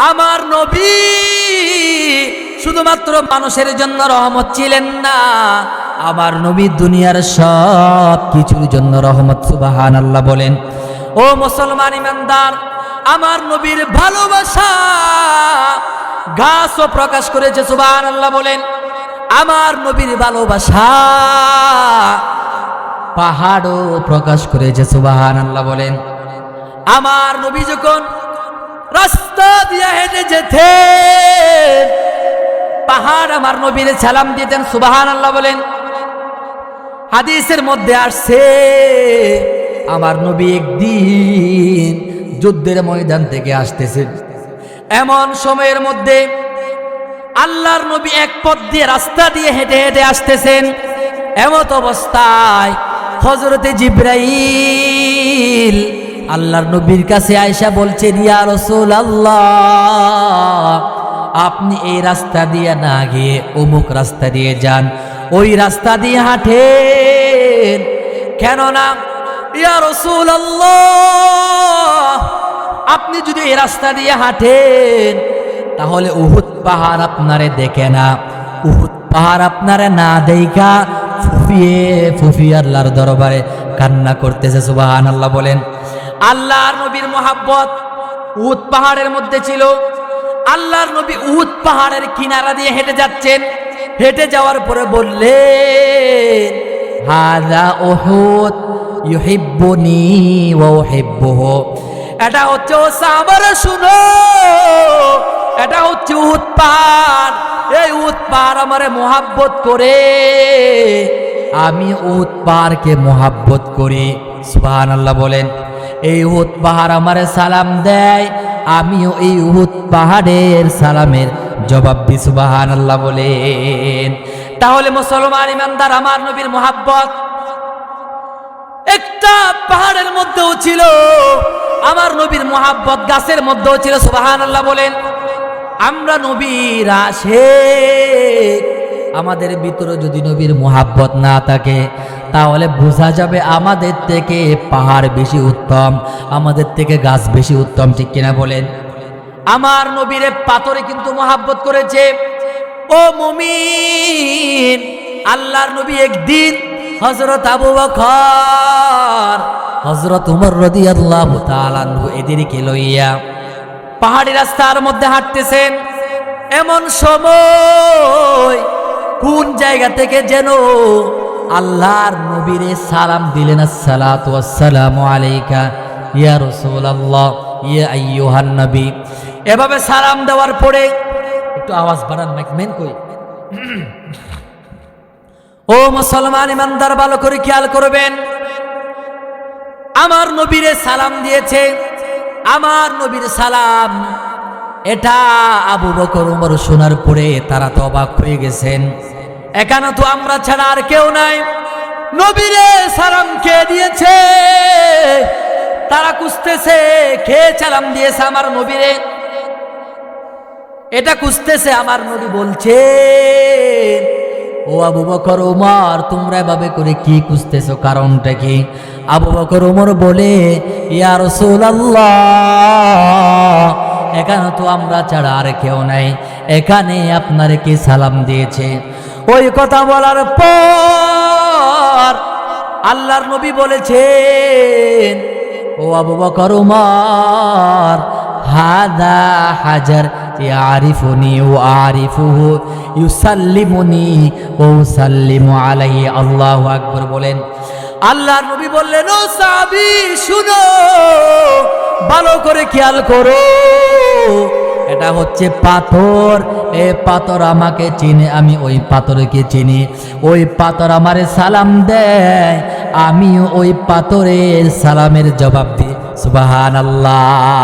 আমার নবী শুধুমাত্র মানুষের জন্য রহমত ছিলেন না, আমার নবী দুনিয়ার সব কিছুর জন্য রহমত। সুবহানাল্লাহ বলেন। ও মুসলমান ইমানদার, আমার নবীর ভালোবাসা গাছও প্রকাশ করেছে। সুবহানাল্লাহ বলেন। আমার নবীর ভালোবাসা পাহাড়ও প্রকাশ করেছে। সুবহানাল্লাহ বলেন। আমার নবী যখন রাস্তা দিয়ে হেঁটে যেতেন, পাহাড় আমার নবীর সালাম দিতেন। সুবহানাল্লাহ বলেন। হাদিসের মধ্যে আসছে, আমার নবী একদিন যুদ্ধের ময়দান থেকে আসতেছেন, এমন সময়ের মধ্যে আল্লাহর নবী এক পথ দিয়ে রাস্তা দিয়ে হেঁটে হেঁটে আসতেছেন। এমত অবস্থায় হযরতে জিবরাইল আল্লাহর নবীর কাছে আয়েশা বলছেন, ইয়া রাসূলুল্লাহ, আপনি এই রাস্তা দিয়ে না গিয়ে অমুক রাস্তা দিয়ে যান, ওই রাস্তা দিয়ে হাঁটেন। কেননা ইয়া রাসূলুল্লাহ, আপনি যদি এই রাস্তা দিয়ে হাঁটেন তাহলে উহুদ পাহাড় আপনারে দেখে না, উহুদ পাহাড় আপনারে না দেখা ফুফিয়ে ফুফিয়ে আল্লাহর দরবারে কান্না করতেছে। সুবহানাল্লাহ বলেন। আল্লাহর নবীর মোহাব্বত উহুদ পাহাড়ের মধ্যে ছিল। আল্লাহর নবী উহুদ পাহাড়ের কিনারা দিয়ে হেঁটে যাচ্ছেন। হেঁটে যাওয়ার পরে বললেন, হাযা উহুদ ইউহিব্বুনি ওয়া উহিব্বুহু। এটা হচ্ছে, ও সাহাবারা শুনো, এটা হচ্ছে উহুদ পাহাড়। এই উহুদ পাহাড় আমারে মোহাব্বত করে, আমি উহুদ পাহাড়কে মোহাব্বত করি। সুবহানাল্লাহ বলেন। এই উহুদ পাহাড় আমারে সালাম দেয়, আমিও এই উহুদ পাহাড়ের সালামের জবাব দিই। সুবহানাল্লাহ বলেন। তাহলে মুসলমান ইমানদার, আমার নবীর মোহাব্বত একটা পাহাড়ের মধ্যেও ছিল, আমার নবীর মোহাব্বত গাছের মধ্যেও ছিল। সুবহানাল্লাহ বলেন। আমরা নবীর আশিক, আমাদের ভিতরে যদি নবীর মোহাব্বত না থাকে তাহলে বোঝা যাবে আমাদের থেকে পাহাড় বেশি উত্তম, আমাদের থেকে গাছ বেশি উত্তম। ঠিক কিনা বলেন? আমার নবীরে পাথরে কিন্তু মোহাব্বত করেছে। ও মুমিন, আল্লাহর নবী একদিন হযরত আবু বকর, হযরত উমর রাদিয়াল্লাহু তাআলা আনহু এদেরকে লইয়া পাহাড়ি রাস্তার মধ্যে হাঁটতেছেন। এমন সময় কোন জায়গা থেকে যেন আল্লাহর নবীরে সালাম দিলেন, আসসালাতু ওয়াসসালামু আলাইকা ইয়া রাসূলুল্লাহ ইয়া আইয়ুহান নবী। এভাবে সালাম দেওয়ার পরে একটু আওয়াজ বাড়ান, মাইক মেন কই। ও মুসলমান ইমানদার, ভালো করে খেয়াল করবেন। আমার নবীরে সালাম দিয়েছে, আমার নবীর সালাম এটা আবু বকর উমর শোনার পরে তারা তো অবাক হয়ে গেছেন। এখানে তো আমরা ছাড়া আর কেউ নাই, নবীরে সালাম কে দিয়েছে? তারা খুঁজতেছে কে সালাম দিয়েছে আমার নবীরে, এটা খুঁজতেছে। আমার নবী বলছে, ও আবু বকর উমর, তোমরা এভাবে করে কি খুঁজতেছো, কারণটা কি? আবু বকর উমর বলে, ইয়া রাসূলুল্লাহ, এখানে তো আমরা ছাড়া আর কেউ নাই, এখানে আপনারে কি সালাম দিয়েছে? ওই কথা বলার পর আল্লাহর নবী বলেছেন, ও আবু বকর উমর, হাদা হাজার ইয়ারিফুনি ওয়া আরিফুহু ইউসাল্লিমুনি ওয়া উসাল্লিমু আলাইহি। আল্লাহু আকবার বলেন। আল্লাহর নবী বললেন, ও সাহাবী শুনো, ভালো করে খেয়াল করো, এটা হচ্ছে পাথর, এ পাথর আমাকে চিনে, আমি ওই পাথরকে চিনি। ওই পাথর আমারে সালাম দেয়, আমিও ওই পাথরের সালামের জবাব দিই। সুবহানাল্লাহ।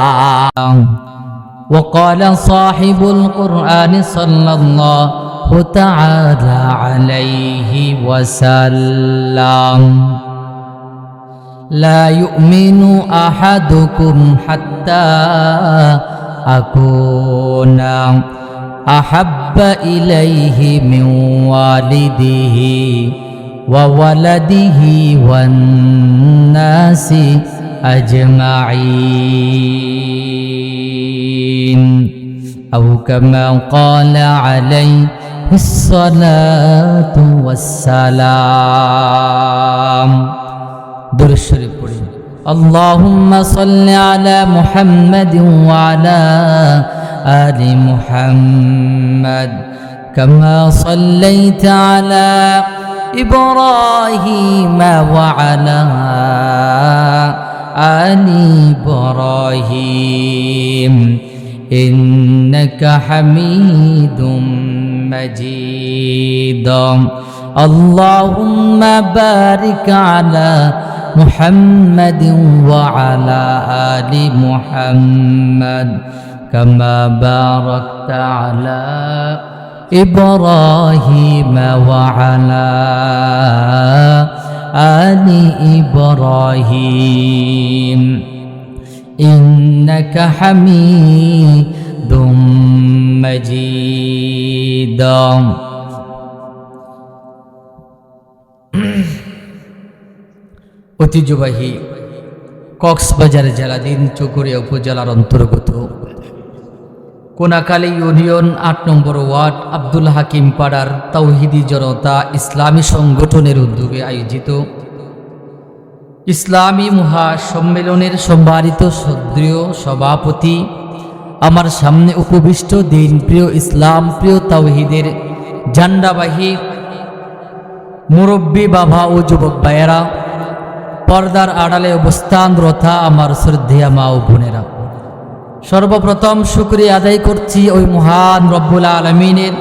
وقال صاحب القرآن صلى الله تعالى عليه وسلم لا يؤمن أحدكم حتى أكون أحب إليه من والده وولده والناس أجمعين। أو كما قال عليه الصلاة والسلام درود شريف পড়ি اللهم صل على محمد وعلى آل محمد كما صليت على إبراهيم وعلى آل إبراهيم إنك حميد مجيد اللهم بارك على محمد وعلى آل محمد كما باركت على إبراهيم وعلى آل إبراهيم إنك حميد مجيد ঐতিহ্যবাহী কক্সবাজার জেলাধীন চকরিয়া উপজেলার অন্তর্গত কোনাকালী ইউনিয়ন ৮ নম্বর ওয়ার্ড আব্দুল হাকিম পাড়ার তাওহীদি জনতা ইসলামী সংগঠনের উদ্যোগে আয়োজিত ইসলামী মহাসম্মেলনের সম্মানিত সদস্য সভাপতি, আমার সামনে উপবিষ্ট দিন প্রিয় ইসলাম প্রিয় তাওহীদের ঝান্ডাবাহী মুরব্বী বাবা ও যুবক ভাইয়েরা, পর্দার আড়ালে অবস্থানরত আমার শ্রদ্ধেয় মা ও বোনেরা, সর্বপ্রথম শুকরিয়া আদায় করছি ওই মহান রব্বুল আলামিনের,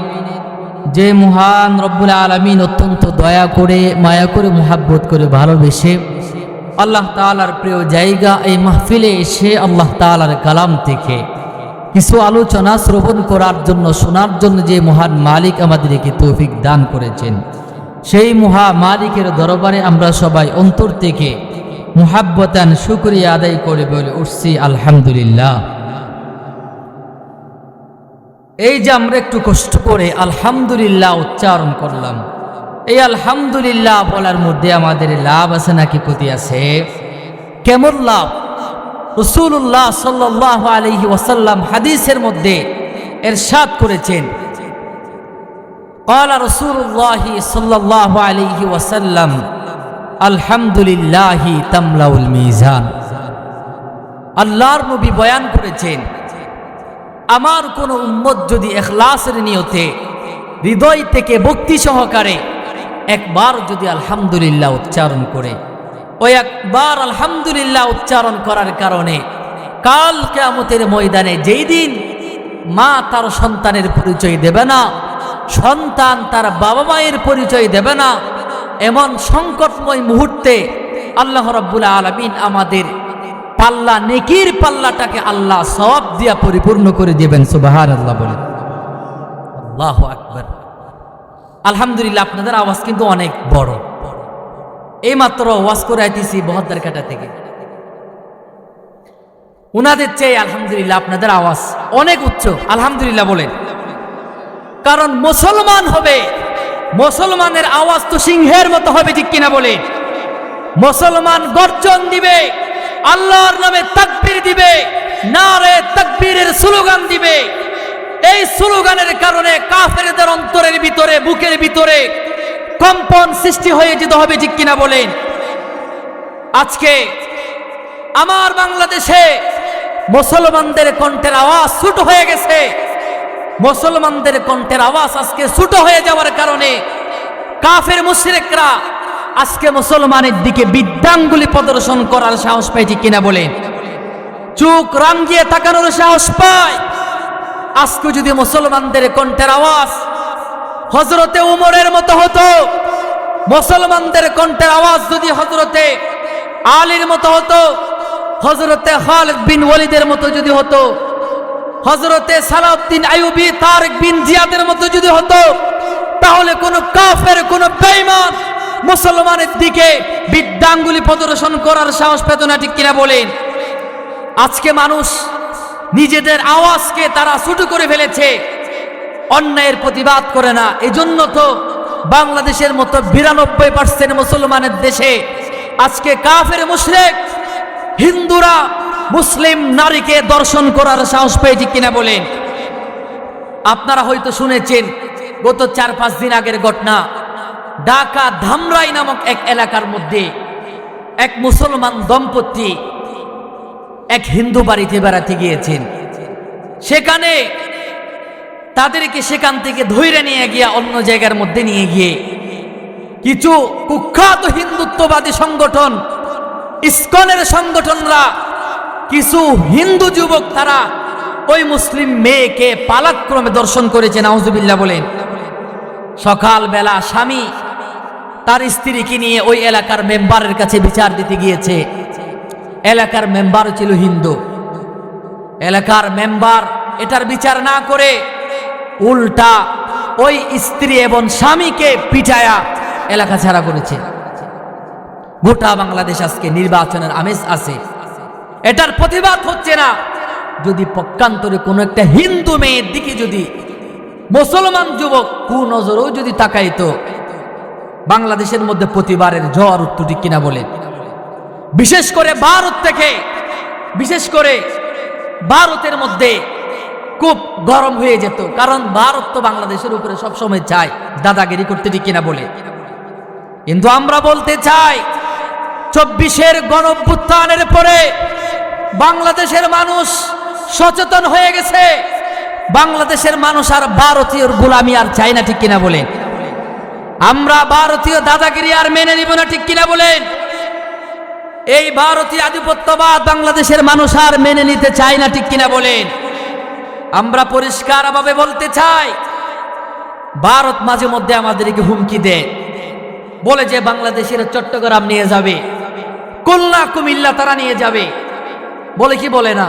যে মহান রব্বুল আলামিন অত্যন্ত দয়া করে মায়া করে মুহাব্বত করে ভালোবেসে আল্লাহ তাআলার প্রিয় জায়গা এই মাহফিলে এসে আল্লাহ তাআলার কালাম থেকে কিছু আলোচনা শ্রবণ করার জন্য শোনার জন্য যে মহান মালিক আমাদেরকে তৌফিক দান করেছেন, সেই মহা মালিকের দরবারে আমরা সবাই অন্তর থেকে মুহাব্বতান শুকরিয়া আদায় করে বলে উঠছি আলহামদুলিল্লাহ। এই যে আমরা একটু কষ্ট করে আলহামদুলিল্লাহ উচ্চারণ করলাম, এই আলহামদুলিল্লাহ বলার মধ্যে আমাদের লাভ আছে নাকি ক্ষতি আছে? কেমন লাভ? রাসূলুল্লাহ সাল্লাল্লাহু আলাইহি ওয়াসাল্লাম হাদিসের মধ্যে ইরশাদ করেছেন, قال رسول الله صلى الله عليه وسلم الحمد لله تملأ الميزان। আল্লাহর নবী বয়ান করেছেন, আমার কোন উম্মত যদি ইখলাসের নিয়তে হৃদয় থেকে ভক্তি সহকারে একবার যদি আলহামদুলিল্লাহ উচ্চারণ করে, ওই একবার আলহামদুলিল্লাহ উচ্চারণ করার কারণে কাল কিয়ামতের ময়দানে যেই দিন মা তার সন্তানের পরিচয় দেবে না, সন্তান তার বাবা মায়ের পরিচয় দেবে না, এমন সংকটময় মুহূর্তে আল্লাহ রাব্বুল আলামিন আমাদের পাল্লা, নেকির পাল্লাটাকে আল্লাহ সওয়াব দিয়া পরিপূর্ণ করে দিবেন। সুবহানাল্লাহ বলেন, আল্লাহু আকবার। আলহামদুলিল্লাহ। আপনাদের আওয়াজ কিন্তু অনেক বড়। এইমাত্র ওয়াজ করে আইতেছি বহদ্দার কাটা থেকে, উনাদের চেয়ে আলহামদুলিল্লাহ আপনাদের আওয়াজ অনেক উচ্চ। আলহামদুলিল্লাহ বলেন, কারণ মুসলমান হবে, মুসলমানের আওয়াজ তো সিংহের মতো হবে, ঠিক কিনা বলে? মুসলমান গর্জন দিবে, আল্লাহর নামে তাকবীর দিবে, নারে তাকবীরের স্লোগান দিবে। এই স্লোগানের কারণে কাফেরদের অন্তরের ভিতরে, বুকের ভিতরে কম্পন সৃষ্টি হয়ে যেতে হবে, ঠিক কিনা বলেন? আজকে আমার বাংলাদেশে মুসলমানদের কণ্ঠের আওয়াজ ছোট হয়ে গেছে। মুসলমানদের কণ্ঠের আওয়াজ আজকে ছোট হয়ে যাওয়ার কারণে কাফের মুশরিকরা আজকে মুসলমানের দিকে বিদ্যাঙ্গুলি প্রদর্শন করার সাহস পায়, ঠিক কিনা বলেন? চোখ রাঙিয়ে তাকানোর সাহস পায়। আজকে যদি মুসলমানদের কণ্ঠের আওয়াজ হযরতে উমরের মতো হতো, মুসলমানদের কণ্ঠের আওয়াজ যদি হযরতে আলীর মতো হতো, হযরতে খালিদ বিন ওয়ালিদের মতো যদি হতো, হযরতে সালাউদ্দিন আইয়ুবী, তারিক বিন জিয়াদের মতো যদি হতো, তাহলে কোন কাফের, কোন বেঈমান মুসলমানের দিকে বিদ্যাঙ্গুলি প্রদর্শন করার সাহস পেত না, ঠিক কিনা বলেন? আজকে মানুষ নিজেদের আওয়াজকে তারা ছোট করে ফেলেছে, অন্যায়ের প্রতিবাদ করে না। এজন্য তো বাংলাদেশের মতো ৯২% মুসলমানের দেশে আজকে কাফের মুশরিক হিন্দুরা মুসলিম নারীকে দর্শন করার সাহস পেয়ে, ঠিক কিনা বলেন? আপনারা হয়তো শুনেছেন গত 4-5 দিন আগের ঘটনা, ঢাকা ধামরাই নামক এক এলাকার মধ্যে এক মুসলমান দম্পতি এক হিন্দু বাড়িতে বেড়াতে গিয়েছেন। সেখানে তাদেরকে সেখান থেকে ধৈর্য নিয়ে গিয়ে অন্য জায়গার মধ্যে নিয়ে গিয়ে কিছু কুখ্যাত হিন্দুত্ববাদী সংগঠন, ইসকনের সংগঠনরা, কিছু হিন্দু যুবক তারা ওই মুসলিম মেয়েকে পালাক্রমে দর্শন করেছে। নাউজুবিল্লাহ বলেন। সকালবেলা স্বামী তার স্ত্রীকে নিয়ে ওই এলাকার মেম্বারের কাছে বিচার দিতে গিয়েছে। এলাকার মেম্বার ছিল হিন্দু। এলাকার মেম্বার এটার বিচার না করে উল্টা ওই স্ত্রী এবং স্বামীকে পিটায়া এলাকা ছাড়া করেছে। গোটা বাংলাদেশ আজকে নির্বাচনের আমেজ আছে, এটার প্রতিবাদ হচ্ছে না। যদি পক্ষান্তরে কোনো একটা হিন্দু মেয়ের দিকে যদি মুসলমান যুবক কুনজরেও যদি তাকাইতো, বাংলাদেশের মধ্যে প্রতিবারের ঝড় উঠত কিনা বলেন। বিশেষ করে ভারত থেকে, বিশেষ করে ভারতের মধ্যে খুব গরম হয়ে যেত, কারণ ভারত তো বাংলাদেশের উপরে সবসময় চায় দাদাগিরি করতে, ঠিক কিনা বলে। কিন্তু আমরা বলতে চাই 24-এর গণঅভ্যুত্থানের পরে বাংলাদেশের মানুষ সচেতন হয়ে গেছে। বাংলাদেশের মানুষ আর ভারতীয় গোলামি আর চায় না, ঠিক কিনা বলেন। আমরা ভারতীয় দাদাগিরি আর মেনে নিব না, ঠিক কিনা বলেন। এই ভারতীয় আধিপত্যবাদ বাংলাদেশের মানুষ আর মেনে নিতে চায় না, ঠিক কিনা বলেন। আমরা পরিষ্কারভাবে বলতে চাই, ভারত মাঝে মধ্যে আমাদেরকে হুমকি দেয়, বলে যে বাংলাদেশের চট্টগ্রাম নিয়ে যাবে, খুলনা কুমিল্লা তারা নিয়ে যাবে, বলে কি বলে না।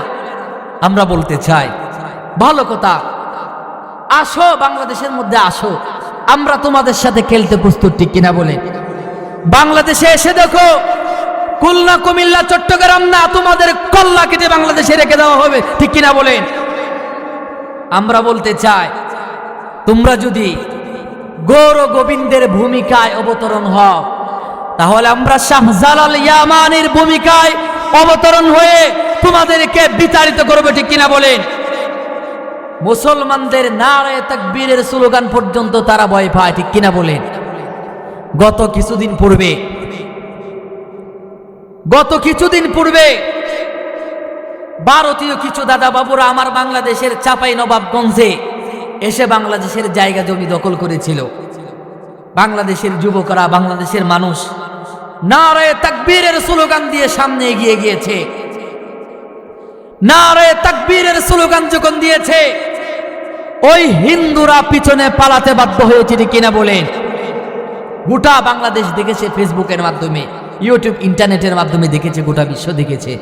আমরা বলতে চাই ভালো কথা, আসো বাংলাদেশের মধ্যে আসো, আমরা তোমাদের সাথে খেলতে প্রস্তুত, ঠিক কিনা বলে। বাংলাদেশে এসে দেখো, খুলনা কুমিল্লা চট্টগ্রাম না, তোমাদের কল্লা কেটে বাংলাদেশে রেখে দেওয়া হবে, ঠিক কিনা বলেন। আমরা বলতে চাই, তোমরা যদি গৌর গোবিন্দের ভূমিকায় অবতরণ হও, তাহলে আমরা শাহজালাল ইয়ামানির ভূমিকায় অবতরণ হয়ে তোমাদেরকে বিতাড়িত করবে, ঠিক কিনা বলেন। মুসলমানদের নারে তাকবীরের স্লোগান পর্যন্ত তারা ভয় পায়, ঠিক কিনা বলেন। গত কিছুদিন পূর্বে ভারতীয় কিছু দাদা বাবুরা আমার বাংলাদেশের চাপাই নবাবগঞ্জে এসে বাংলাদেশের জায়গা জমি দখল করেছিল। বাংলাদেশের যুবকরা, বাংলাদেশের মানুষ নারে তাকবীরের স্লোগান দিয়ে সামনে এগিয়ে গিয়েছে। নারে তাকবীরের স্লোগান যখন দিয়েছে, ওই হিন্দুরা পিছনে পালাতে বাধ্য হয়েছে, ঠিক কিনা বলেন। গোটা বাংলাদেশ দেখেছে, ফেসবুকের মাধ্যমে, ইউটিউব, ইন্টারনেটের মাধ্যমে দেখেছে, গোটা বিশ্ব দেখেছে।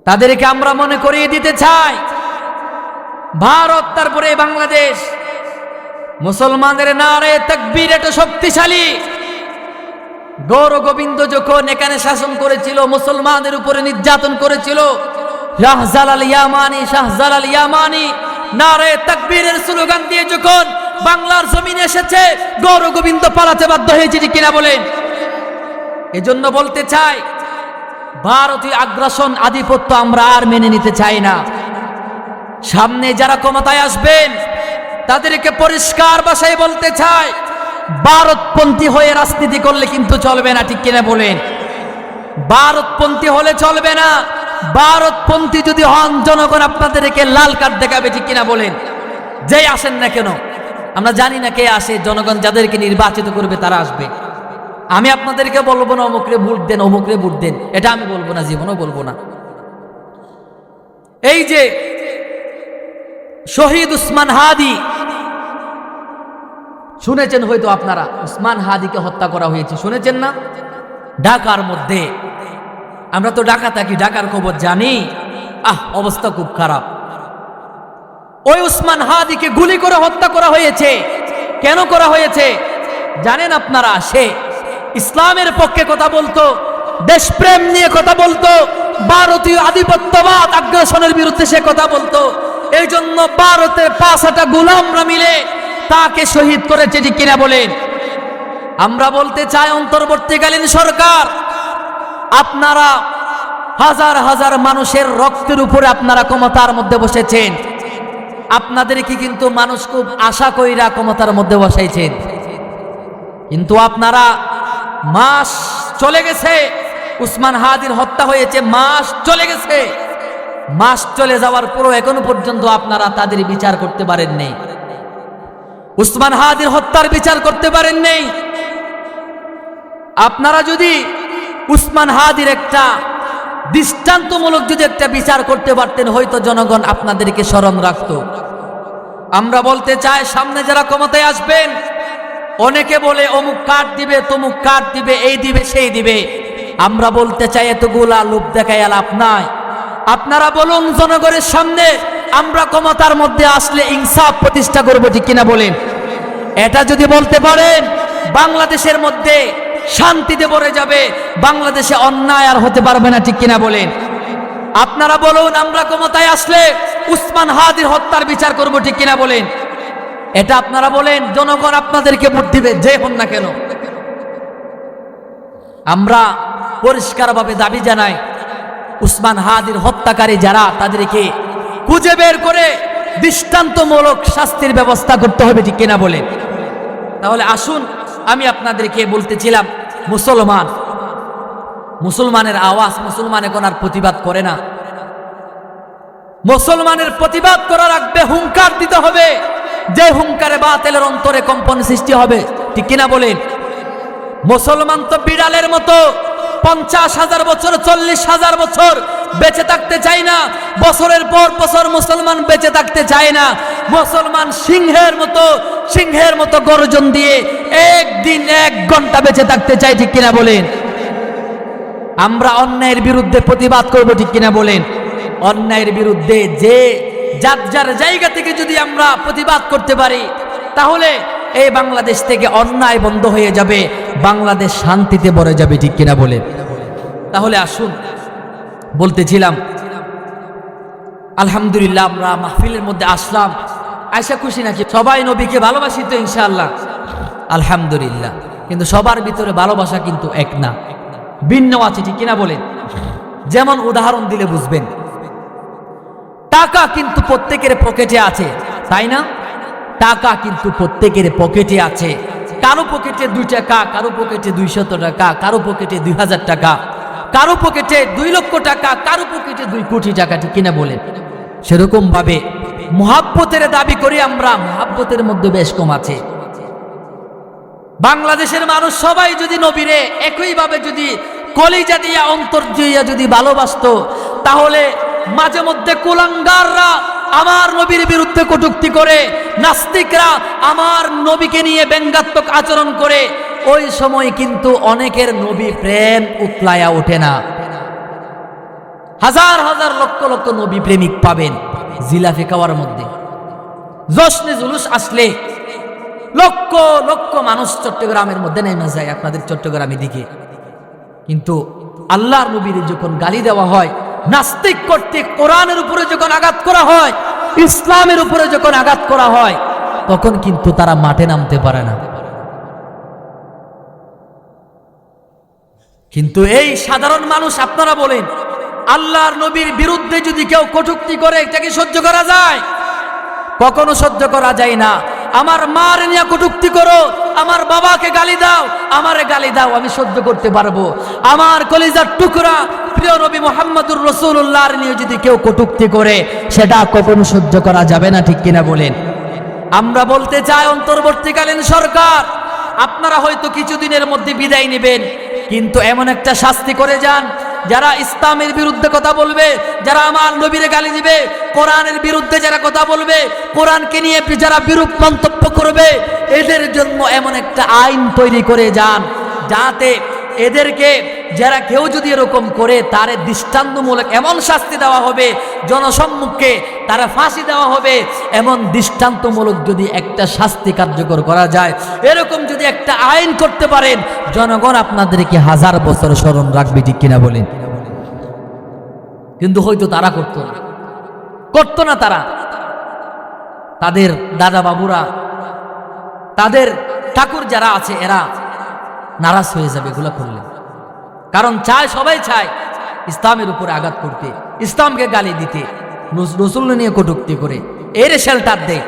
তাদেরকে আমরা মনে করিয়ে দিতে চাই, ভারত তারপরে বাংলাদেশ, মুসলমানদের নারে তাকবীর এত শক্তিশালী। গৌর গোবিন্দ যখন এখানে শাসন করেছিল, মুসলমানদের উপরে নির্যাতন করেছিল, শাহজালাল ইয়ামানি নারে তাকবীরের স্লোগান দিয়ে যখন বাংলার জমিনে এসেছে, গৌর গোবিন্দ পালাতে বাধ্য হয়েছে, ঠিক কিনা বলেন। এজন্য বলতে চাই, ভারতীয় আগ্রাসন, আধিপত্য আমরা আর মেনে নিতে চাই না। সামনে যারা ক্ষমতায় আসবেন তাদেরকে পরিষ্কার ভাষায় বলতে চাই, ভারতপন্থী হয়ে রাজনীতি করলে কিন্তু চলবে না, ঠিক কিনা বলেন। ভারতপন্থী হলে চলবে না। ভারতপন্থী যদি হন, জনগণ আপনাদেরকে লাল কার্ড দেখাবে, ঠিক কিনা বলেন। যেই আসেন না কেন, আমরা জানি না কে আসে, জনগণ যাদেরকে নির্বাচিত করবে তারা আসবে। আমি আপনাদেরকে বলবো না অমুকরে ভোট দেন, অমুকরে ভোট দেন, এটা আমি বলবো না, জীবনও বলবো না। এই যে শহীদ উসমান হাদি, শুনেছেন হয়তো আপনারা, উসমান হাদিকে হত্যা করা হয়েছে, শুনেছেন না? ঢাকার মধ্যে, আমরা তো ঢাকা থাকি, ঢাকার খবর জানি। অবস্থা খুব খারাপ। ওই উসমান হাদিকে গুলি করে হত্যা করা হয়েছে। কেন করা হয়েছে জানেন আপনারা? সে ইসলামের পক্ষে কথা বলতো, দেশপ্রেম নিয়ে কথা বলতো, ভারতীয় আধিপত্যবাদ আগ্রাসনের বিরুদ্ধে সে কথা বলতো। এই জন্য ভারতের 5টা গোলামরা মিলে তাকে শহীদ করেছে, ঠিক কিনা বলেন। আমরা বলতে চাই, অন্তর্বর্তীকালীন সরকার, আপনারা হাজার হাজার মানুষের রক্তের উপরে আপনারা ক্ষমতার মধ্যে বসেছেন। আপনাদেরকে কিন্তু মানুষ খুব আশা কইরা ক্ষমতার মধ্যে বসাইছেন, কিন্তু আপনারা মাস চলে গেছে, উসমান হাদির হত্যা হয়েছে, মাস চলে গেছে, মাস চলে যাওয়ার পরও এখনো পর্যন্ত আপনারা তাদের বিচার করতে পারেন নাই, উসমান হাদির হত্যার বিচার করতে পারেন নাই। আপনারা যদি উসমান হাদির একটা দৃষ্টান্তমূলক যদি একটা বিচার করতে পারতেন, হয়তো জনগণ আপনাদেরকে স্মরণ রাখত। আমরা বলতে চাই, সামনে যারা ক্ষমতায় আসবেন, অনেকে বলে অমুক কার্ড দিবে, তমুক কার্ড দিবে, এই দিবে, সেই দিবে। আমরা বলতে চাই, এতগুলা লোভ দেখায় লাভ নাই। আপনারা বলুন জনগণের সামনে, আমরা ক্ষমতার মধ্যে আসলে ইনসাফ প্রতিষ্ঠা করব, ঠিক কিনা বলেন? এটা যদি বলতে পারেন, বাংলাদেশের মধ্যে শান্তিতে ভরে যাবে, বাংলাদেশে অন্যায় আর হতে পারবে না, ঠিক কিনা বলেন? আপনারা বলুন, আমরা ক্ষমতায় আসলে উসমান হাদির হত্যার বিচার করব, ঠিক কিনা বলেন? এটা আপনারা বলেন, জনগণ আপনাদেরকে ভোট দিবে, যে হন না কেন। আমরা পরিষ্কারভাবে দাবি জানাই, উসমান হাদির হত্যাকারী যারা, তাদেরকে খুঁজে বের করে দৃষ্টান্তমূলক শাস্তির ব্যবস্থা করতে হবে, ঠিক কিনা বলেন? তাহলে আসুন, আমি আপনাদেরকে বলতেছিলাম, মুসলমানের আওয়াজ, মুসলমান এখন আর প্রতিবাদ করে না। মুসলমানের প্রতিবাদ করার আগে হুঙ্কার দিতে হবে, যে হুঙ্কারে বাতিলের অন্তরে কম্পন সৃষ্টি হবে, ঠিক কিনা বলেন? মুসলমান তো বিড়ালের মতো 50,000 বছর, 40,000 বছর বেঁচে থাকতে চায় না। বছরের পর বছর মুসলমান বেঁচে থাকতে চায় না। মুসলমান সিংহের মতো গর্জন দিয়ে একদিন 1 ঘন্টা বেঁচে থাকতে চাই, ঠিক কিনা বলেন? আমরা অন্যায়ের বিরুদ্ধে প্রতিবাদ করব, ঠিক কিনা বলেন? অন্যায়ের বিরুদ্ধে যে যার জায়গা থেকে যদি আমরা প্রতিবাদ করতে পারি, তাহলে এই বাংলাদেশ থেকে অন্যায় বন্ধ হয়ে যাবে, বাংলাদেশ শান্তিতে ভরে যাবে, ঠিক কিনা বলেন? তাহলে আসুন, বলতেছিলাম, আলহামদুলিল্লাহ আমরা মাহফিলের মধ্যে আসলাম, আয়সা খুশি নাকি? সবাই নবীকে ভালোবাসি তো ইনশাআল্লাহ, আলহামদুলিল্লাহ। কিন্তু সবার ভিতরে ভালোবাসা কিন্তু এক না, ভিন্ন আছে, ঠিক কিনা বলেন? যেমন উদাহরণ দিলে বুঝবেন, টাকা কিন্তু প্রত্যেকের পকেটে আছে, তাই না? টাকা কিন্তু প্রত্যেকের পকেটে আছে। কারো পকেটে 2 টাকা, কারো পকেটে 200 টাকা, কারো পকেটে 2000 টাকা, কারো পকেটে 2 লক্ষ টাকা, কারো পকেটে 2 কোটি টাকা, ঠিক কিনা বলেন? সেরকম ভাবে মুহাব্বতের দাবি করি আমরা, মুহাব্বতের মধ্যে বেশ কম আছে। বাংলাদেশের মানুষ সবাই যদি নবীরে একইভাবে যদি কলিজা দিয়া, অন্তর দিয়া যদি ভালোবাসতো, তাহলে মাঝে মধ্যে কুলাঙ্গাররা আমার নবীর বিরুদ্ধে কটূক্তি করে, নাস্তিকরা আমার নবীকে নিয়ে ব্যঙ্গাত্মক আচরণ করে, ওই সময় কিন্তু অনেকের নবী প্রেম উতলায়া ওঠে না। হাজার হাজার লক্ষ লক্ষ নবী প্রেমিক পাবেন জিলাপি খাওয়ার মধ্যে। জশ্নে জুলুস আসলে লক্ষ লক্ষ মানুষ চট্টগ্রামের মধ্যে নেমে যায়, আপনাদের চট্টগ্রামের দিকে। কিন্তু আল্লাহর নবীর যখন গালি দেওয়া হয়, নাস্তিক কর্তৃক কোরআনের উপরে যখন আঘাত করা হয়, ইসলামের উপরে যখন আঘাত করা হয়, তখন কিন্তু তারা মাঠে নামতে পারে না। কিন্তু এই সাধারণ মানুষ, আপনারা বলেন, আল্লাহর নবীর বিরুদ্ধে যদি কেউ কটূক্তি করে, এটাকে সহ্য করা যায়? কখনো সহ্য করা যায় না। আমার মার নিয়ে কটূক্তি করো, আমার বাবাকে গালি দাও, আমারে গালি দাও, আমি সহ্য করতে পারবো। আমার কলিজার টুকরা প্রিয় নবী মুহাম্মদুর রাসূলুল্লাহর নিয়ে যদি কেউ কটূক্তি করে, সেটা কখনো সহ্য করা যাবে না, ঠিক কিনা বলেন? আমরা বলতে চাই, অন্তর্বর্তীকালীন সরকার, আপনারা হয়তো কিছুদিনের মধ্যে বিদায় নেবেন, কিন্তু এমন একটা শাস্তি করে যান, যারা ইসলামের বিরুদ্ধে কথা বলবে, যারা আমার নবীরে গালি দিবে, কোরআনের বিরুদ্ধে যারা কথা বলবে, কোরআনকে নিয়ে যারা বিরূপ মন্তব্য করবে, এদের জন্য এমন একটা আইন তৈরি করে যান, যাতে এদেরকে যারা কেউ যদি এরকম করে, তারে দৃষ্টান্তমূলক এমন শাস্তি দেওয়া হবে, জনসম্মুখে তারা ফাঁসি দেওয়া হবে। এমন দৃষ্টান্তমূলক যদি একটা শাস্তি কার্যকর করা যায়, এরকম যদি একটা আইন করতে পারেন, জনগণ আপনাদেরকে হাজার বছর স্মরণ রাখবে, ঠিক কিনা বলেন? কিন্তু হয়তো তারা করতো না। তারা, তাদের দাদা বাবুরা, তাদের ঠাকুর যারা আছে, এরা নারাজ হয়ে যাবে এগুলা করলে। কারণ সবাই চায় ইসলামের উপরে আঘাত করতে, ইসলামকে গালি দিতে, রাসূল নিয়ে কটূক্তি করে। এর শেল্টার দেয়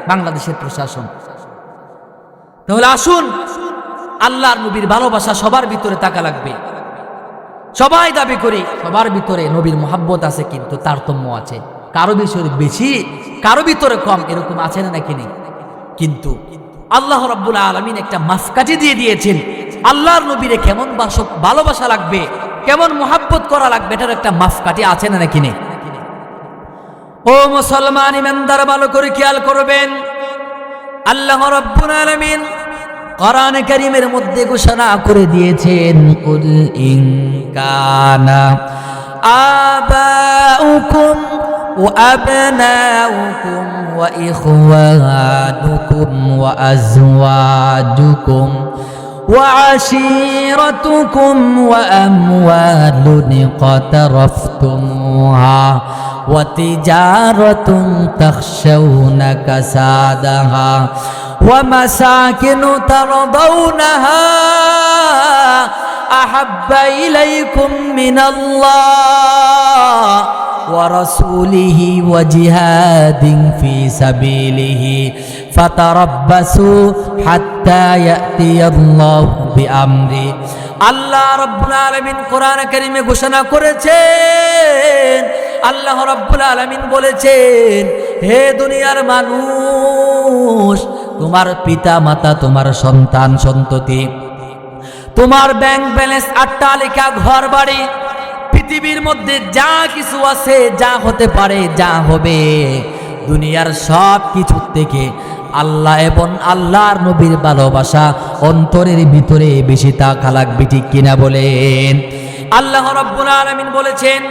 বাংলাদেশের প্রশাসন। তাহলে আসুন, আল্লাহর নবীর ভালোবাসা সবার ভিতরে থাকা লাগবে। সবাই দাবি করি সবার ভিতরে নবীর মোহাব্বত আছে, কিন্তু তারতম্য আছে, কারো ভিতরে বেশি কারো ভিতরে কম, এরকম আছে না নাকি নেই? কিন্তু আল্লাহ রাব্বুল আলামিন একটা মাপকাঠি দিয়ে দিয়েছেন, আল্লাহর নবীরে কেমন ভালোবাসা লাগবে, কেমন মোহাব্বত করা লাগবে, এটার একটা মাপকাঠি আছে না নাকি নেই? ও মুসলমান ইমানদার, ভালো করে খেয়াল করবেন, আল্লাহ রাব্বুল আলামিন কোরআনে কারীমের মধ্যে ঘোষণা করে দিয়েছেন, কুল ইন কানা আবাউকুম ওয়া আবনাউকুম ওয়া ইখওয়ানুকুম ওয়া আজওয়াজুকুম ওয়া আশীরাতুকুম ওয়া আমওয়ালুন ইকতারাফতুমুহা ওয়া তিজারাতুন তাখশাউনা কাসাদাহা ومساكن ترضونها أحب إليكم من الله ورسوله وجهاد في سبيله فتربصوا حتى يأتي الله بأمره। আল্লাহ রাব্বুল আলামিন কোরআন কারীমে ঘোষণা করেছেন, আল্লাহ রাব্বুল আলামিন বলেছেন, হে দুনিয়ার মানুষ, তোমার পিতা মাতা, তোমার সন্তান সন্ততি, তোমার ব্যাংক ব্যালেন্স, অট্টালিকা, ঘর বাড়ি, পৃথিবীর মধ্যে যা কিছু আছে, যা হতে পারে, যা হবে, দুনিয়ার সব কিছু থেকে আল্লাহ এবং আল্লাহর নবীর ভালোবাসা অন্তরের ভিতরে বেশি থাকা লাগবে, ঠিক কিনা বলেন? আল্লাহ রাব্বুল আলামিন বলেছেন,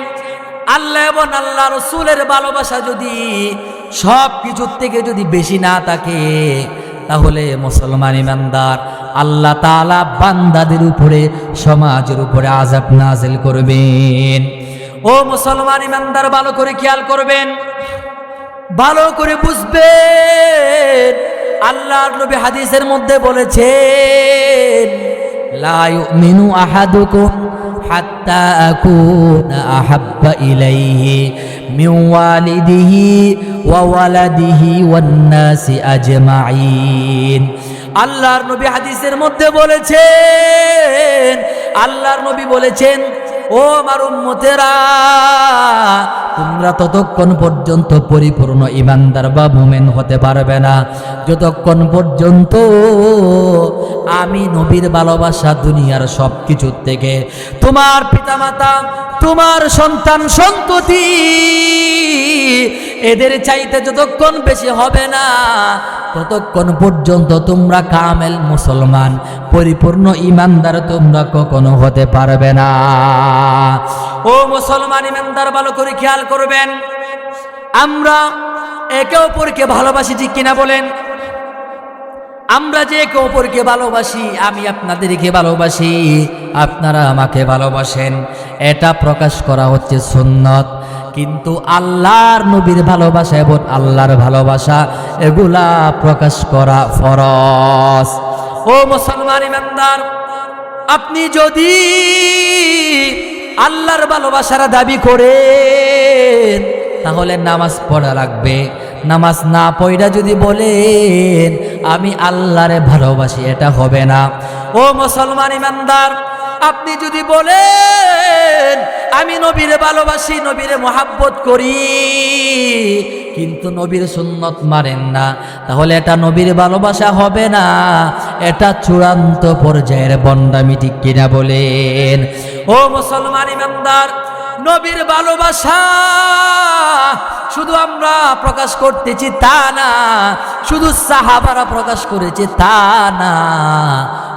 আল্লাহ এবং আল্লাহ রসুলের ভালোবাসা যদি সব কিছুর থেকে যদি বেশি না থাকে, তাহলে মুসলমান ইমানদার, আল্লাহ তাআলা বান্দাদের উপরে, সমাজের উপরে আযাব নাযিল করবেন। ও মুসলমান ইমানদার, ভালো করে খেয়াল করবেন, ভালো করে বুঝবেন, আল্লাহর নবী হাদিসের মধ্যে বলেছেন, লা ইউমিনু আহাদুকুম হাত্তা আকুনা আহাব্বা ইলাইহি মিন ওয়ালিদিহি ওয়া ওয়ালাদিহি ওয়ান নাসি আজমাইন। আল্লাহর নবী হাদিসের মধ্যে বলেছেন, আল্লাহর নবী বলেছেন, ও আমার উম্মতেরা, তোমরা ততক্ষণ পর্যন্ত পরিপূর্ণ ইমানদার বা মুমিন হতে পারবে না যতক্ষণ পর্যন্ত আমি নবীর ভালোবাসা দুনিয়ার সব কিছুর থেকে, তোমার পিতামাতা, তোমার সন্তান সন্ততি, এদের চাইতে যতক্ষণ বেশি হবে না, ততক্ষণ পর্যন্ত তোমরা কামেল মুসলমান, পরিপূর্ণ ইমানদার তোমরা কখনো হতে পারবে না। ও মুসলমান ইমানদার, ভালো করে খেয়াল করবেন, আমরা একে অপরকে ভালোবাসি, ঠিক কিনা বলেন? আমরা যে একে অপরকে ভালোবাসি, আমি আপনাদেরকে ভালোবাসি, আপনারা আমাকে ভালোবাসেন, এটা প্রকাশ করা হচ্ছে সুন্নত। কিন্তু আল্লাহর নবীর ভালোবাসা এবং আল্লাহর ভালোবাসা, এগুলা প্রকাশ করা ফরজ। ও মুসলমান ইমানদার, আপনি যদি আল্লাহর ভালোবাসার দাবি করেন, তাহলে নামাজ পড়া লাগবে। নামাজ না পড়া যদি বলেন আমি আল্লাহরে ভালোবাসি, এটা হবে না। ও মুসলমান ইমানদার, আপনি যদি বলেন আমি নবীরে ভালোবাসি, নবীরে মোহাব্বত করি, কিন্তু নবীর সুন্নত মানেন না, তাহলে এটা নবীর ভালোবাসা হবে না, এটা চূড়ান্ত পর্যায়ের বন্ডামি, ঠিক কিনা বলেন? ও মুসলমান ইমানদার, নবীর ভালোবাসা শুধু আমরা প্রকাশ করতেছি তা না, শুধু সাহাবারা প্রকাশ করেছে তা না।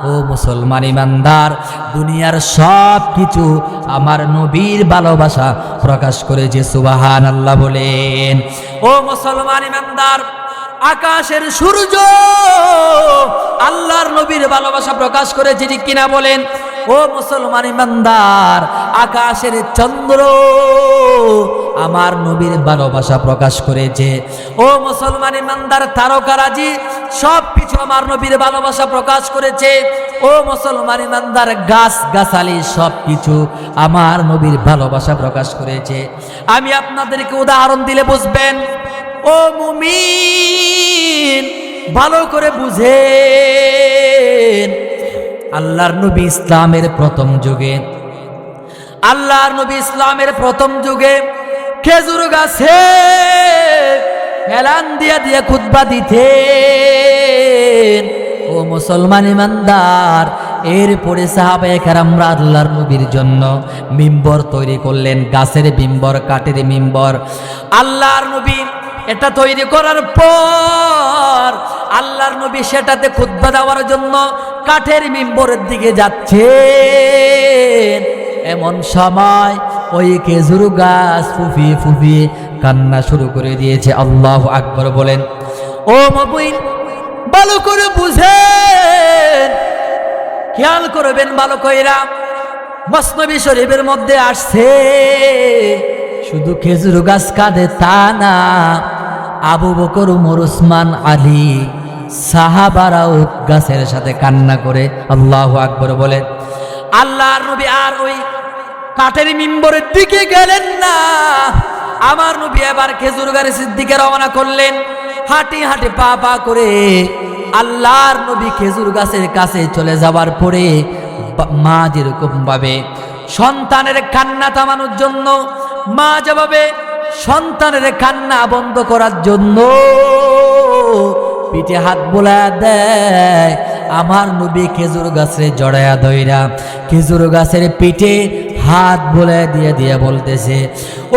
ও মুসলমান ইমানদার, দুনিয়ার সব কিছু আমার নবীর ভালোবাসা প্রকাশ করেছে, সুবহানাল্লাহ বলেন। ও মুসলমান ইমানদার, আকাশের সূর্য আল্লাহর নবীর ভালোবাসা প্রকাশ করেছে, ঠিক কিনা বলেন? ও মুসলমান ইমানদার, আকাশের চন্দ্র আমার নবীর ভালোবাসা প্রকাশ করেছে। ও মুসলমান ইমানদার, তারকারাজি সব কিছু আমার নবীর ভালোবাসা প্রকাশ করেছে। ও মুসলমান ইমানদার, গাছ গাছালি সব কিছু আমার নবীর ভালোবাসা প্রকাশ করেছে। আমি আপনাদেরকে উদাহরণ দিলে বুঝবেন। ও মুমিন ভালো করে বুঝেন, আল্লাহর নবী ইসলামের প্রথম যুগে, আল্লাহর নবী ইসলামের প্রথম যুগে খেজুর গাছে হেলান দিয়া দিয়া খুতবা দিতেন। ও মুসলমান ইমানদার, এরপরে সাহাবায়ে কেরামরা আল্লাহর নবীর জন্য মিম্বর তৈরি করলেন, গাছের মিম্বর, কাঠের মিম্বর। আল্লাহর নবী এটা তৈরি করার পর আল্লাহর নবী সেটাতে খুতবা দেওয়ার জন্য কাঠের মিম্বরের দিকে যাচ্ছেন। এমন সময় ওই খেজুর গাছ ফুফিয়ে ফুফিয়ে কান্না শুরু করে দিয়েছে। আল্লাহু আকবার বলেন। ও মুমিন ভালো করে বুঝেন, খেয়াল করবেন ভালো কইরা। মসনবী শরীফের মধ্যে আসছে শুধু খেজুর গাছ কাঁদে তা না, আবু বকর, উমর, উসমান, আলী সাহাবারাও গাছের সাথে কান্না করে। আল্লাহু আকবার বলেন। আল্লাহর নবী আর ওই কাঠের মিম্বরের দিকে গেলেন না, আমার নবী এবার খেজুর গাছের দিকে রওনা করলেন। হাঁটি হাঁটি পা পা করে আল্লাহর নবী খেজুর গাছের কাছে চলে যাওয়ার পরে মা যেরকম ভাবে সন্তানের কান্না থামানোর জন্য, মা যেভাবে সন্তানের কান্না বন্ধ করার জন্য পিঠে হাত বোলা দেয়, আমার নবী খেজুর গাছে জড়ায়া ধইরা খেজুর গাছের পিঠে হাত বোলা দিয়ে দিয়ে বলতেছে,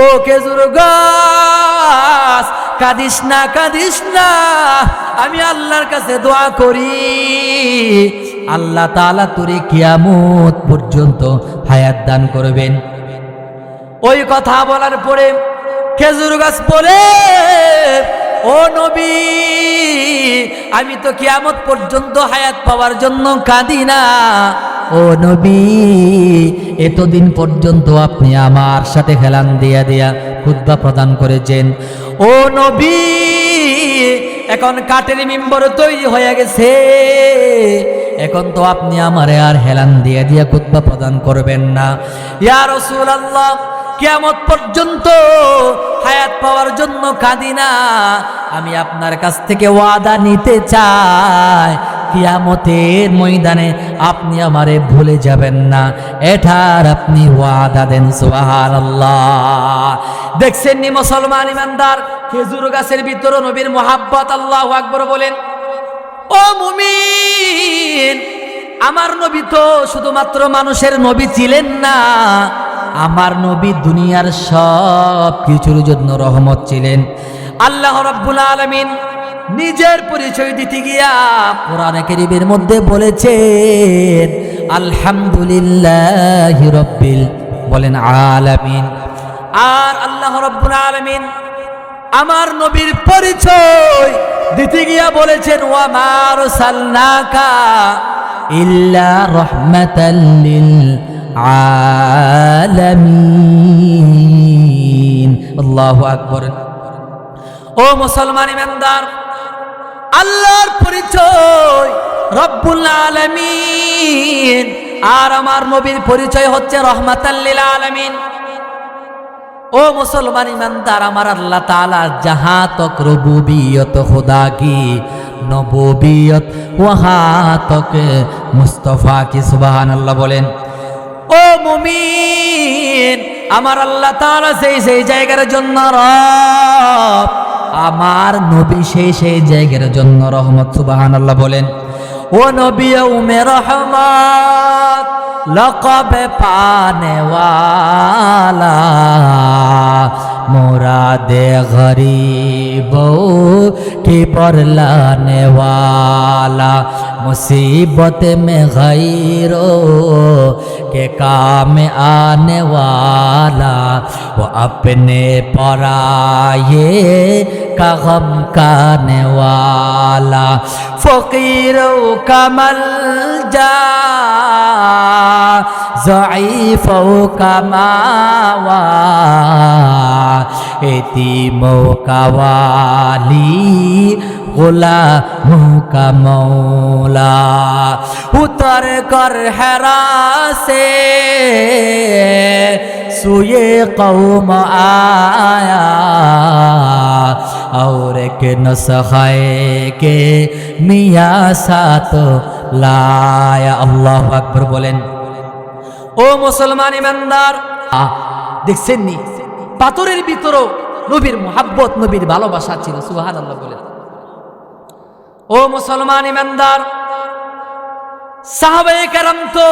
ও খেজুর গাছ কাঁদিস না, কাঁদিস না, আমি আল্লাহর কাছে দোয়া করি আল্লাহ তাআলা তোরে কিয়ামত পর্যন্ত হায়াত দান করবেন। ওই কথা বলার পরে খেজুর গাছ বলে, ও নবী আমি তো কিয়ামত পর্যন্ত হায়াত পাওয়ার জন্য কাঁদি না, ও নবী এতদিন পর্যন্ত আপনি আমার সাথে হেলান দিয়া দিয়া খুতবা প্রদান করেছেন, ও নবী এখন কাঠের মিম্বর তৈরি হয়ে গেছে, এখন তো আপনি আমারে আর হেলান দিয়া দিয়া খুতবা প্রদান করবেন না। ইয়া রাসূলুল্লাহ কিয়ামত পর্যন্ত হায়াত পাওয়ার জন্য কাঁদি না, আমি আপনার কাছ থেকে ওয়াদা নিতে চাই কিয়ামতের ময়দানে আপনি আমারে ভুলে যাবেন না, এটার আপনি ওয়াদা দেন। সুবহানাল্লাহ। দেখছেন নি মুসলমান ইমানদার, খেজুর গাছের ভিতরে নবীর মুহাব্বত। আল্লাহু আকবার বলেন। ও মুমিন, আমার নবী তো শুধুমাত্র মানুষের নবী ছিলেন না, আমার নবী দুনিয়ার সব কিছুর জন্য রহমত ছিলেন। আল্লাহ রাব্বুল আলামিন নিজের পরিচয় দিতে গিয়া কোরআনে কারীমের মধ্যে বলেছেন আলহামদুলিল্লাহি রাব্বিল বলেন আলামিন। আর আল্লাহ রাব্বুল আলামিন আমার নবীর পরিচয় দিতে গিয়া বলেছেন ওয়া মা আরসালনাকা ইল্লা রাহমাতাল লিল আলামিন। আল্লাহু আকবার। ও মুসলমান ইমানদার, আল্লাহর পরিচয় রব্বুল আলামিন, আর আমার নবীর পরিচয় হচ্ছে রহমাতাল লিল আলামিন। ও মুসলমান ইমানদার, আমার আল্লাহ তাআলা जहां तक रुबूबियत खुदा की नबूबियत वहां तक मुस्तफा की। सुबहान अल्लाह बोलेन। ও মুমিন, আমার আল্লাহ তাআলা সেই জায়গার জন্য রব, আমার নবী সেই জায়গার জন্য রহমত। সুবহানাল্লাহ বলেন। ও নবী উম্মে রহমত লকব পানে ওয়ালা, মুরাদে গরিবো কি বরলানে ওয়ালা, मुसीबत में गैरों के काम आने वाला, वो अपने पराये का गम खाने वाला, फकीरों का मलजा ज़ईफ़ों का मावा, यतीमों का वाली गुलामों का मौला, उतर कर हेरा से सुये कौम आया, और एक नसखाए के मिया साथ लाया। আল্লাহু আকবার বলেন। ও মুসলমান ইমানদার, দেখছেন নি পাথরের ভিতরও নবীর মুহাব্বত, নবীর ভালোবাসা ছিল। সুবহানাল্লাহ বলেন। ও মুসলমান ইমানদার, সাহাবায়ে কেরাম তো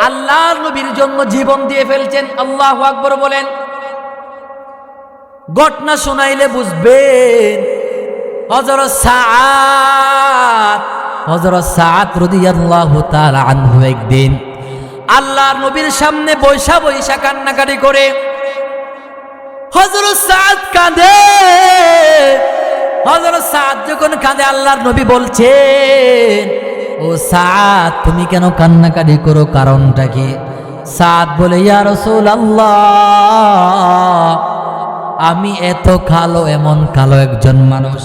আল্লাহর নবীর জন্য জীবন দিয়ে ফেলছেন। আল্লাহু আকবার বলেন। ঘটনা শোনাইলে বুঝবেন। হযরত সাদ রাদিয়াল্লাহু তাআলা আনহু একদিন আল্লাহর নবীর সামনে বৈশা বৈশা কান্নাকাটি করে। হযরত সাদ কাঁদে। হযরত সাদ যখন কাঁদে, আল্লাহর নবী বলছেন, ও সাদ তুমি কেন কান্নাকাটি করো, কারণটা কি? সাদ বলে, ইয়া রাসূলুল্লাহ, আমি এত কালো, এমন কালো একজন মানুষ,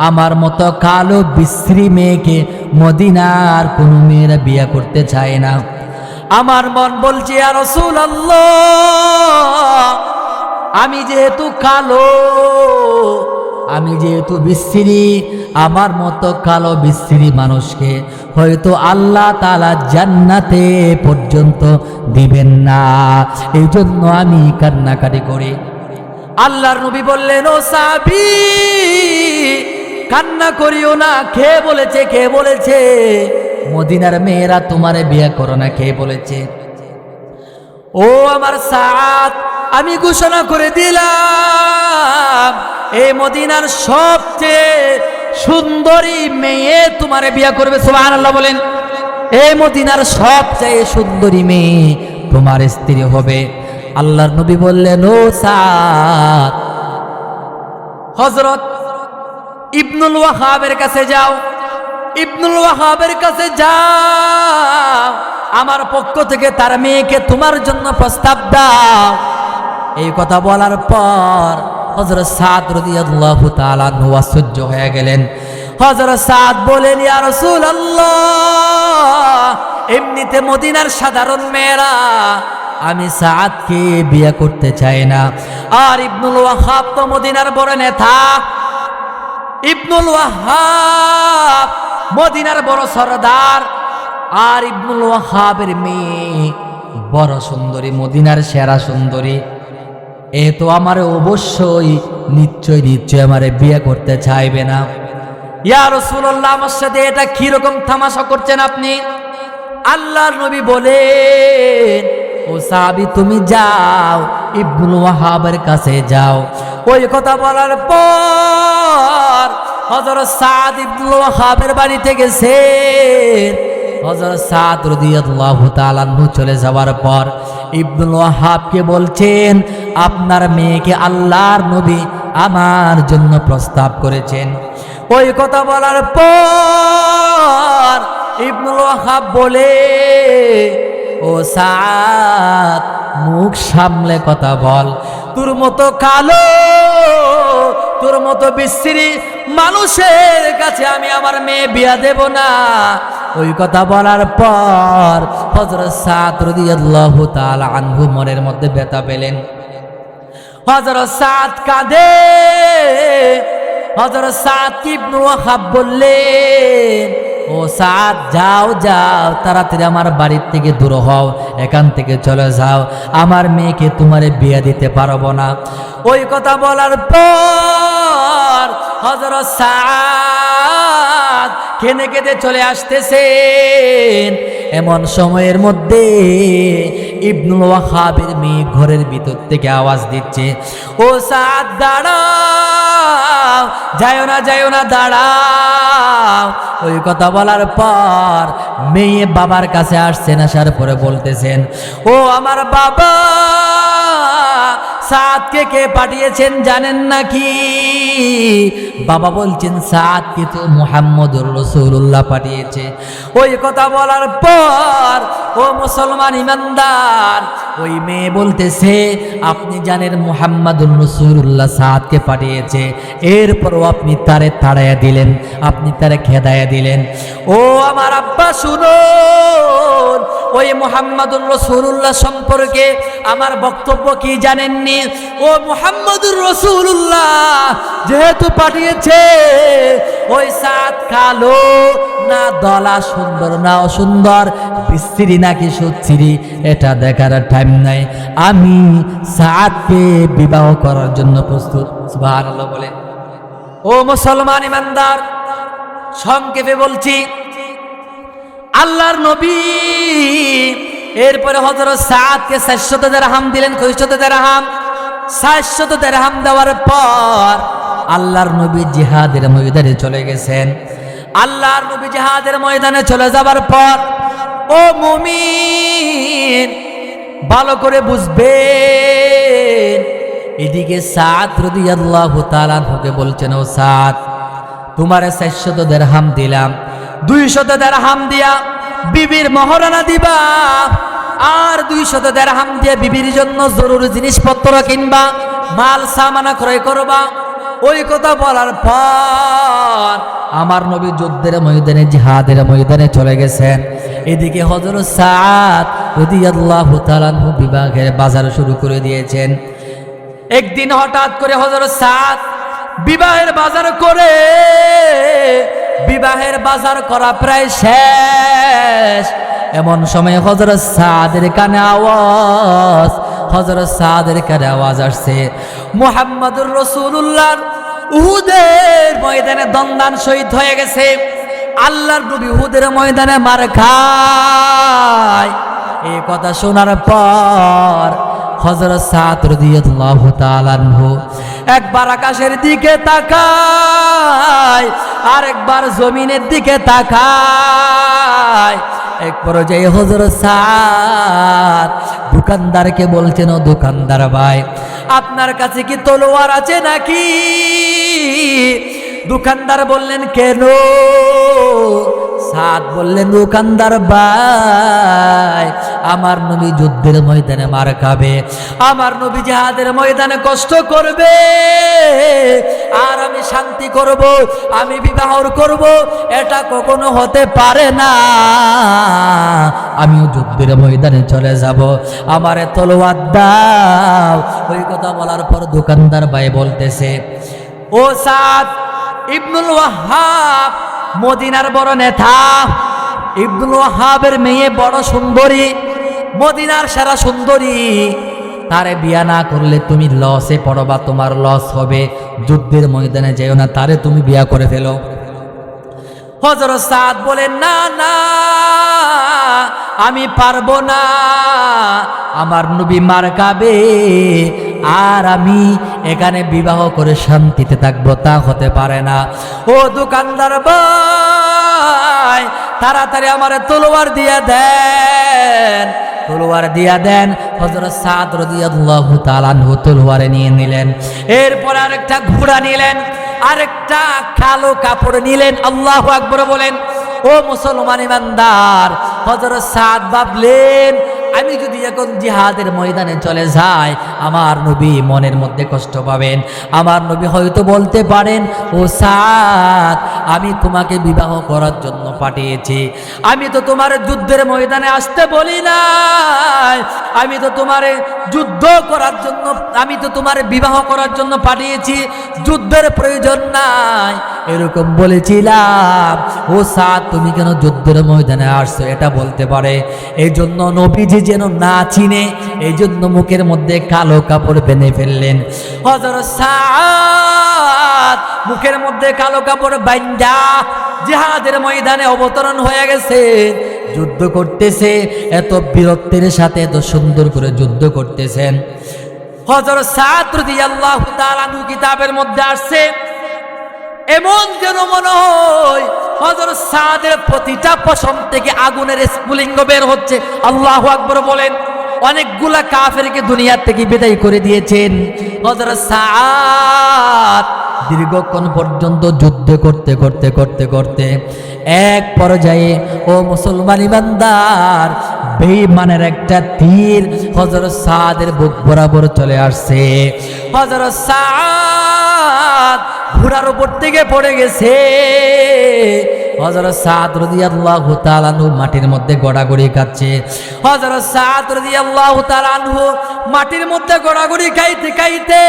আমার মতো কালো বিশ্রী মেয়েকে মদিনার কোন মেয়েরা বিয়ে করতে চায় না। আমার মন বলছে, ইয়া রাসূলুল্লাহ, আমি যেহেতু কালো, আমি যেহেতু বিশ্রী, আমার মতো কালো বিশ্রী মানুষকে হয়তো আল্লাহ তাআলা জান্নাতে পর্যন্ত দিবেন না, এই জন্য আমি কান্নাকাটি করি। আল্লাহর নবী বললেন, ও সাহাবী, কান্না করিও না। কে বলেছে? কে বলেছে মদিনার মেয়েরা তোমারে বিয়ে করো না? কে বলেছে? ও আমার সাদ, আমি ঘোষণা করে দিলাম, এই মদিনার সবচেয়ে সুন্দরী মেয়ে তোমারে বিয়ে করবে। সুবহানাল্লাহ বলেন। এই মদিনার সবচেয়ে সুন্দরী মেয়ে তোমার স্ত্রী হবে। আল্লাহর নবী বললেন, ও সাদ, হযরত ইবনুল ওয়াহাবের কাছে যাও, ইবনুল ওয়াহাবের কাছে যাও, আমার পক্ষ থেকে তার মেয়েকে তোমার জন্য প্রস্তাব দাও। এই কথা বলার পর হযরত সাদ রাদিয়াল্লাহু তাআলা আনহু আশ্চর্য হয়ে গেলেন। হযরত সাদ বলেন, ইয়া রাসূলুল্লাহ, এমনিতে মদিনার সাধারণ মেয়েরা আমি সাদকে বিয়ে করতে চাই না, আর ইবনুল ওয়াহাব তো মদিনার বড় নেতা, ইবনুল ওয়াহাব মদিনার বড় সরদার, আর ইবনুল ওয়াহাবের মেয়ে বড় সুন্দরী, মদিনার সেরা সুন্দরী, এ তো আমার অবশ্যই নিশ্চয় আমারে বিয়ে করতে চাইবে না। ইয়া রাসূলুল্লাহ, আমার সাথে এটা কি রকম তামাশা করছেন আপনি? আল্লাহর নবী বলেন, ও সাহাবী, তুমি যাও, ইবনুল ওয়াহাবের কাছে যাও। ওই কথা বলার পর হযরত সাদ ইবনুল ওয়াহাবের বাড়িতে গেছেন। হযরত সাদ রাদিয়াল্লাহু তাআলা আনহু চলে যাওয়ার পর ইবনুল ওয়াহাবকে বলছেন, আপনার মেয়েকে আল্লাহর নবী আমার জন্য প্রস্তাব করেছেন। ওই কথা বলার পর ইবনুল ওয়াহাব বলে, ও সাদ, মুখ সামলে কথা বল, তোর মতো কালো, তোর মতো বিশ্রী মানুষের কাছে আমি আমার মেয়ে বিয়া দেব না। ওই কথা বলার পর হযরত সাদ রাদিয়াল্লাহু তাআলা আনহু মনের মধ্যে ব্যথা পেলেন। হযরত সাদ কাঁদে। হযরত সাদ ইবনুল ওয়াহাব বললেন, ও সাদ, যাও যাও, তাড়াতাড়ি আমার বাড়ির থেকে দূর হও, এখান থেকে চলে যাও, আমার মেয়েকে তোমারে বিয়ে দিতে পারবো না। ওই কথা বলার পর হযরত সাদ কেঁদে কেঁদে চলে আসতেছেন। এমন সময়ের মধ্যে ইবনুল ওয়াহাবের মেয়ে ঘরের ভিতর থেকে আওয়াজ দিচ্ছে, ও সাদ, দাঁড়াও, যাইও না, যাইও না, দাঁড়াও। ওই কথা বলার পর মেয়ে বাবার কাছে আসছেন। আসার পরে বলতেছেন, ও আমার বাবা, সাদকে কে পাঠিয়েছেন জানেন নাকি? বাবা বলছেন সাদকে তো মুহাম্মদুর রাসূলুল্লাহ পাঠিয়েছে। ওই কথা বলার পর ও মুসলমান ইমানদার, ওই মেয়ে বলতেছে আপনি জানেন মুহাম্মদুর রাসূলুল্লাহ সাদকে পাঠিয়েছে, এরপরও আপনি তারে তাড়াইয়া দিলেন, আপনি তারে খেদাইয়া দিলেন। ও আমার আব্বা শুনুন, ওই মুহাম্মদুর রাসূলুল্লাহ সম্পর্কে আমার বক্তব্য কি জানেননি? ও মুহাম্মদুর রাসূলুল্লাহ যেহেতু পাঠিয়েছে, ওই সাদ কালো না দলা, সুন্দর না অসুন্দর, বিশ্রী নাকি সুশ্রী, এটা দেখার টাইম নাই। আমি সাদকে বিবাহ করার জন্য প্রস্তুত। সুবহানাল্লাহ বলে। ও মুসলমান ইমানদার, সংক্ষেপে বলছি, আল্লাহর নবী এরপরে হযরত সাদকে 400 দিরহাম দিলেন। 400 দিরহাম, 400 দিরহাম দেওয়ার পর আল্লাহর নবী জিহাদের ময়দানে চলে গেছেন। আল্লাহর নবী জিহাদের ময়দানে চলে যাবার পর ও মুমিন ভালো করে বুঝবেন, এদিকে সাদ রাদিয়াল্লাহু তাআলা আনহুকে বলছেন, ও সাদ তোমারে 400 দিরহাম দিলাম, 200 দিরহাম দিয়া বিবির মহরানা দিবা, আর 200 দিরহাম দিয়ে বিবির জন্য জরুরি জিনিসপত্র কিনবা, মাল সামানা ক্রয় করবা। ওই কথা বলার পর আমার নবী যুদ্ধের ময়দানে, জিহাদের ময়দানে চলে গেছেন। এদিকে হযরত সাদ রাদিয়াল্লাহু তাআলা আনহু বিবাহের বাজার শুরু করে দিয়েছেন। একদিন হঠাৎ করে হযরত সাদ বিবাহের বাজার করে, বিবাহের বাজার করা প্রায় শেষ, এমন সময় হযরত সাদের কানে আওয়াজ, হযরত সাদের কানে আওয়াজ আসছে, মুহাম্মদুর রাসূলুল্লাহ উহুদের ময়দানে দন্দান শহীদ হয়ে গেছে। আল্লাহর নবী উহুদের ময়দানে মার খায়। এই কথা শোনার পর হযরত সাদ রাদিয়াল্লাহু তাআলা আনহু একবার আকাশের দিকে তাকায়, আরেকবার জমিনের দিকে তাকায়। এক পর্যায়ে হযরত সাদ দোকানদারকে বলছেন, ও দোকানদার ভাই, আপনার কাছে কি তলোয়ার আছে নাকি? দোকানদার বললেন, কেন? সাদ বললেন, দোকানদার ভাই, আমার নবী যুদ্ধের ময়দানে মার খাবে, আমার নবী জিহাদের ময়দানে কষ্ট করবে, আর আমি শান্তি করব, আমি বিবাহ করব, এটা কখনো হতে পারে না। আমিও যুদ্ধের ময়দানে চলে যাব, আমারে তলোয়ার দাও। ওই কথা বলার পর দোকানদার ভাই বলতেছে, ও সাদ ইবনুল ওয়াহাব মদিনার বড় নেতা, ইবনুল ওয়াহাবের মেয়ে বড় সুন্দরী, মদিনার সেরা সুন্দরী, তারে বিয়া না করলে তুমি লসে পড়বা, তোমার লস হবে, যুদ্ধের ময়দানে যেও না, তারে তুমি বিয়া করে ফেলো। হযরত সাদ বলেন, না না, আমি পারবো না, আমার নবী মার খাবে, আর আমি এখানে বিবাহ করে শান্তিতে থাকবো, তা হতে পারে না। ও দোকানদার ভাই, তাড়াতাড়ি আমার তলোয়ার দিয়া দেন, তলোয়ার দিয়া দেন। হযরত সাদ রাদিয়াল্লাহু তাআলা আনহু তলোয়ারে নিয়ে নিলেন। এরপর আরেকটা ঘোড়া নিলেন, আরেকটা কালো কাপড় নিলেন। আল্লাহু আকবার বলেন। ও মুসলমান ইমানদার, হযরত সাদ ভাবলেন, আমি যদি এখন জিহাদের ময়দানে চলে যাই, আমার নবী মনের মধ্যে কষ্ট পাবেন, আমার নবী হয়তো বলতে পারেন, ও সাদ, আমি তোমাকে বিবাহ করার জন্য পাঠিয়েছি, আমি তো তোমার যুদ্ধের ময়দানে আসতে বলি নাই, আমি তো তোমারে যুদ্ধ করার জন্য, আমি তো তোমার বিবাহ করার জন্য পাঠিয়েছি, যুদ্ধের প্রয়োজন নাই, এরকম বলেছিলাম। ও সাদ, তুমি কেন যুদ্ধের ময়দানে আসছো, এটা বলতে পারে। এই জন্য নবীজি যেন না চিনে, এই জন্য মুখের মধ্যে কালো কাপড় বেঁধে ফেললেন। হযরত সাদ মুখের মধ্যে কালো কাপড় বাঁধা জিহাদের ময়দানে অবতরণ হয়ে গেছে, যুদ্ধ করতেছে, এত বীরত্বের সাথে এত সুন্দর করে যুদ্ধ করতেছেন। হযরত সাদ রাদিয়াল্লাহু তাআলা আনহু কিতাবের মধ্যে আসছে, এমন যেন মনে হয় হযরত সাদের প্রতিটা পশম থেকে আগুনের স্ফুলিঙ্গ বের হচ্ছে। আল্লাহু আকবার বলেন। অনেকগুলা কাফেরকে দুনিয়া থেকে বিদায় করে দিয়েছেন। হযরত সাদ দীর্ঘক্ষণ পর্যন্ত যুদ্ধ করতে করতে করতে করতে এক পর্যায়ে ও মুসলমান ইমানদার বেঈমানের একটা তীর হযরত সাদের বুক বরাবর চলে আসছে। হযরত সাদ ঘোড়ার উপর থেকে পড়ে গেছে। হযরত সাদ রাদিয়াল্লাহু তাআলা আনহু মাটির মধ্যে গড়াগড়ি খাচ্ছে। হযরত সাদ রাদিয়াল্লাহু তাআলা আনহু মাটির মধ্যে গড়াগড়ি খাইতে খাইতে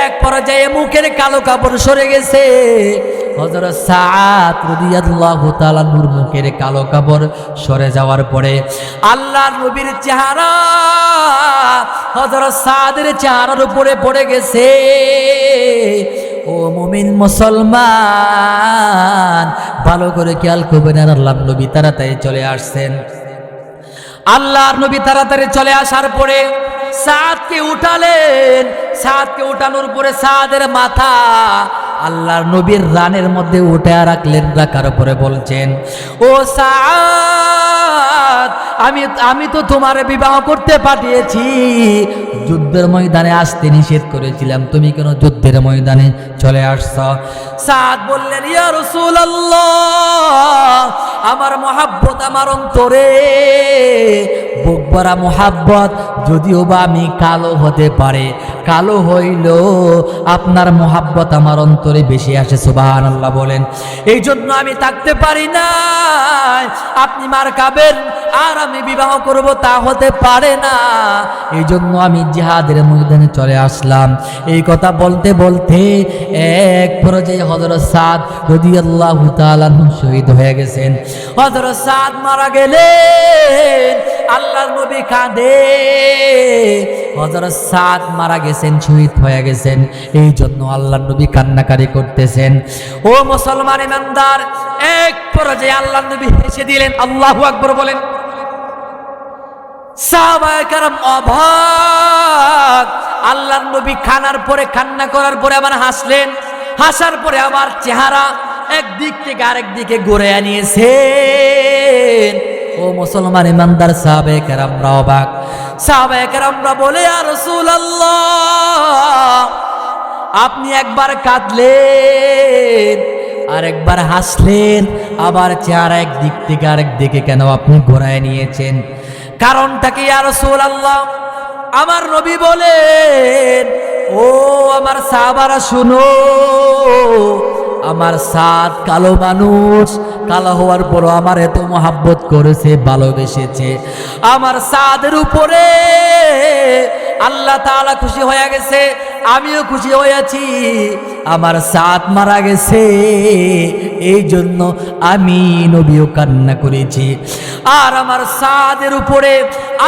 এক পর্যায়ে মুখের কালো কাপড় সরে গেছে। হযরত সাদ রাদিয়াল্লাহু তাআলা নূর মুখের কালো কাপড় সরে যাওয়ার পরে আল্লাহর নবীর চেহারা হযরত সাদের চেহারার উপরে পড়ে গেছে। ও মুমিন মুসলমান, ভালো করে খেয়াল করবেন। আর আল্লাহর নবী তাড়াতাড়ি চলে আসছেন। আল্লাহর নবী তাড়াতাড়ি চলে আসার পরে সাদকে উঠালেন। সাদকে উঠানোর পরে সাদের মাথা আল্লাহর নবীর রানের মধ্যে উঠে রাখলেন। রাখার পরে বলছেন, ও সাদ, আমি তো তোমার বিবাহ করতে পাঠিয়েছি, যুদ্ধের ময়দানে আসতে নিষেধ করেছিলাম, তুমি কেন যুদ্ধের ময়দানে চলে আসছ? সাদ বললেন, ইয়া রাসূলুল্লাহ, আমার মহাব্বত আমার অন্তরে বুক ভরা মহাব্বত, যদিও বা আমি কালো হতে পারে, কালো হইল আপনার মহাব্বত আমার অন্তরে বেশি আসে। সুবহানাল্লাহ বলেন। এই জন্য আমি থাকতে পারি না। আপনি মার খাবেন আর আমি বিবাহ করব, তা হতে পারে না। এই জন্য আমি জিহাদের ময়দানে চলে আসলাম। এই কথা বলতে বলতে এক পর্যায়ে হযরত সাদ রাদিয়াল্লাহু তাআলা শহীদ হয়ে গেছেন। হযরত সাদ মারা গেলেন। আল্লাহর নবী কাঁদে। হযরত সাদ মারা গেছেন, শহীদ হয়ে গেছেন। এই জন্য আল্লাহর নবী কান্নাকারি করতেছেন। ও মুসলমান ইমানদার, এক পর্যায়ে আল্লাহর নবী হেসে দিলেন। আল্লাহু আকবার বলেন। সাহাবায়ে কেরাম অবাক। আল্লাহর নবী খানার পরে কান্না করার পরে আবার হাসলেন। হাসার পরে আবার চেহারা একদিক থেকে আরেক দিকে ঘুরে আনিয়েছেন। ও মুসলমান ইমানদার, সাহাবায়ে কেরামরা অবাক। সাহাবায়ে কেরামরা বলে, ইয়া রাসূলুল্লাহ, আপনি একবার কাঁদলেন আর একবার হাসলেন, আবার চেহারা একদিক থেকে আরেক দিকে কেন আপনি ঘোরায় নিয়েছেন? কারণটা কি ইয়া রাসূলুল্লাহ? আমার নবী বলেন, ও আমার সাহাবারা শুনো, আমার সাদ কালো মানুষ, কালো হওয়ার পরও আমার এত মহাব্বত করেছে, ভালোবেসেছে। আমার সাদের উপরে আল্লাহ তাআলা খুশি হয়ে গেছে, আমিও খুশি হয়েছি। আমার সাদ মারা গেছে, এই জন্য আমি নবীও কান্না করেছি। আর আমার সাদের উপরে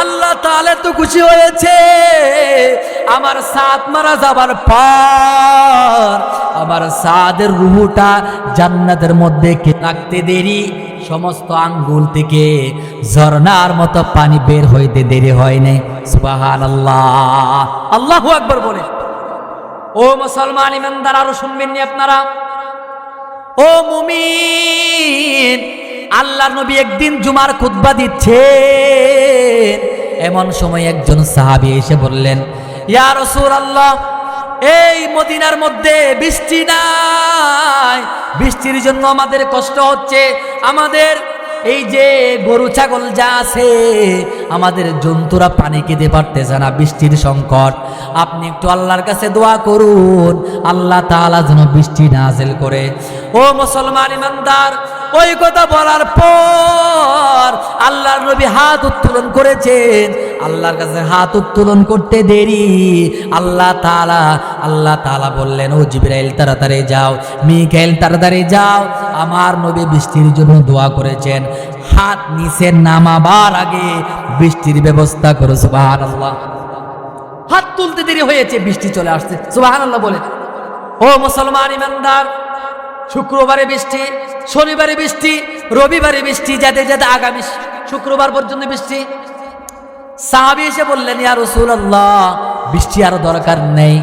আল্লাহ তাআলা তো খুশি হয়েছে, আমার সাদ মারা যাবার পর আমার সাদের রূহটা জান্নাতের মধ্যে রাখতে দেরি, সমস্ত আঙ্গুল থেকে ঝর্ণার মতো পানি বের হইতে দেরি হয় নাই। সুবহানাল্লাহ, আল্লাহু আকবার বলে। ও মুসলমান ইমানদার, আরো শুনবেননি আপনারা? ও মুমিন, আল্লাহর নবী একদিন জুমার খুতবা দিচ্ছেন। এমন সময় একজন সাহাবী এসে বললেন, ইয়া রাসূলুল্লাহ, এই মদিনার মধ্যে বৃষ্টি নাই, বৃষ্টির জন্য আমাদের কষ্ট হচ্ছে, আমাদের এই যে গরু ছাগল যা আছে, আমাদের জন্তুরা পানি খেতে পারতেছে না, বৃষ্টির সংকট। আপনি একটু আল্লাহর কাছে দোয়া করুন, আল্লাহ তাআলা যেন বৃষ্টি নাযিল করে। ও মুসলমান ইমানদার, ওই কথা বলার পর আল্লাহর নবী হাত উত্তোলন করেছেন। আল্লাহর কাছে হাত উত্তোলন করতে দেরি, আল্লাহ তাআলা বললেন, ও জিবরাইল তাড়াতাড়ি যাও, মিকাইল তাড়াতাড়ি যাও, আমার নবী বৃষ্টির জন্য দোয়া করেছেন, হাত নিচে নামাবার আগে বৃষ্টির ব্যবস্থা করো। সুবহানাল্লাহ। হাত তুলতে দেরি হয়েছে, বৃষ্টি চলে আসছে। সুবহানাল্লাহ বলে। ও মুসলমান ইমানদার, শুক্রবারে বৃষ্টি, শনিবারে বৃষ্টি, রবিবারে বৃষ্টি, যেতে যেতে আগামী শুক্রবার পর্যন্ত বৃষ্টি। সাহাবী এসে বললেন, ইয়া রাসূলুল্লাহ, বৃষ্টি আর দরকার নেই,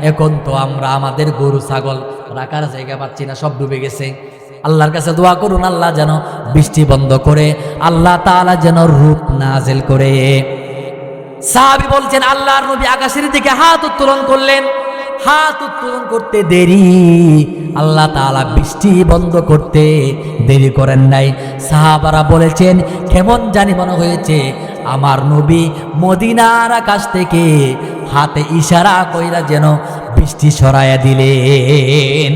এখন তো আমরা আমাদের গরু ছাগল রাখার জায়গা পাচ্ছি না, সব ডুবে গেছে। আল্লাহর কাছে দোয়া করুন, আল্লাহ যেন বৃষ্টি বন্ধ করে, আল্লাহ তাআলা যেন রূপ নাযিল করে। সাহাবী বলছেন, আল্লাহর নবী আকাশের দিকে হাত উত্তোলন করলেন। হাত উত্তোলন করতে দেরি, আল্লাহ তাআলা বৃষ্টি বন্ধ করতে দেরি করেন নাই। সাহাবারা বলেছেন কেমন জানি মনে হয়েছে আমার নবী মদিনার আকাশ থেকে হাতে ইশারা কইরা যেন বৃষ্টি সরাইয়া দিলেন।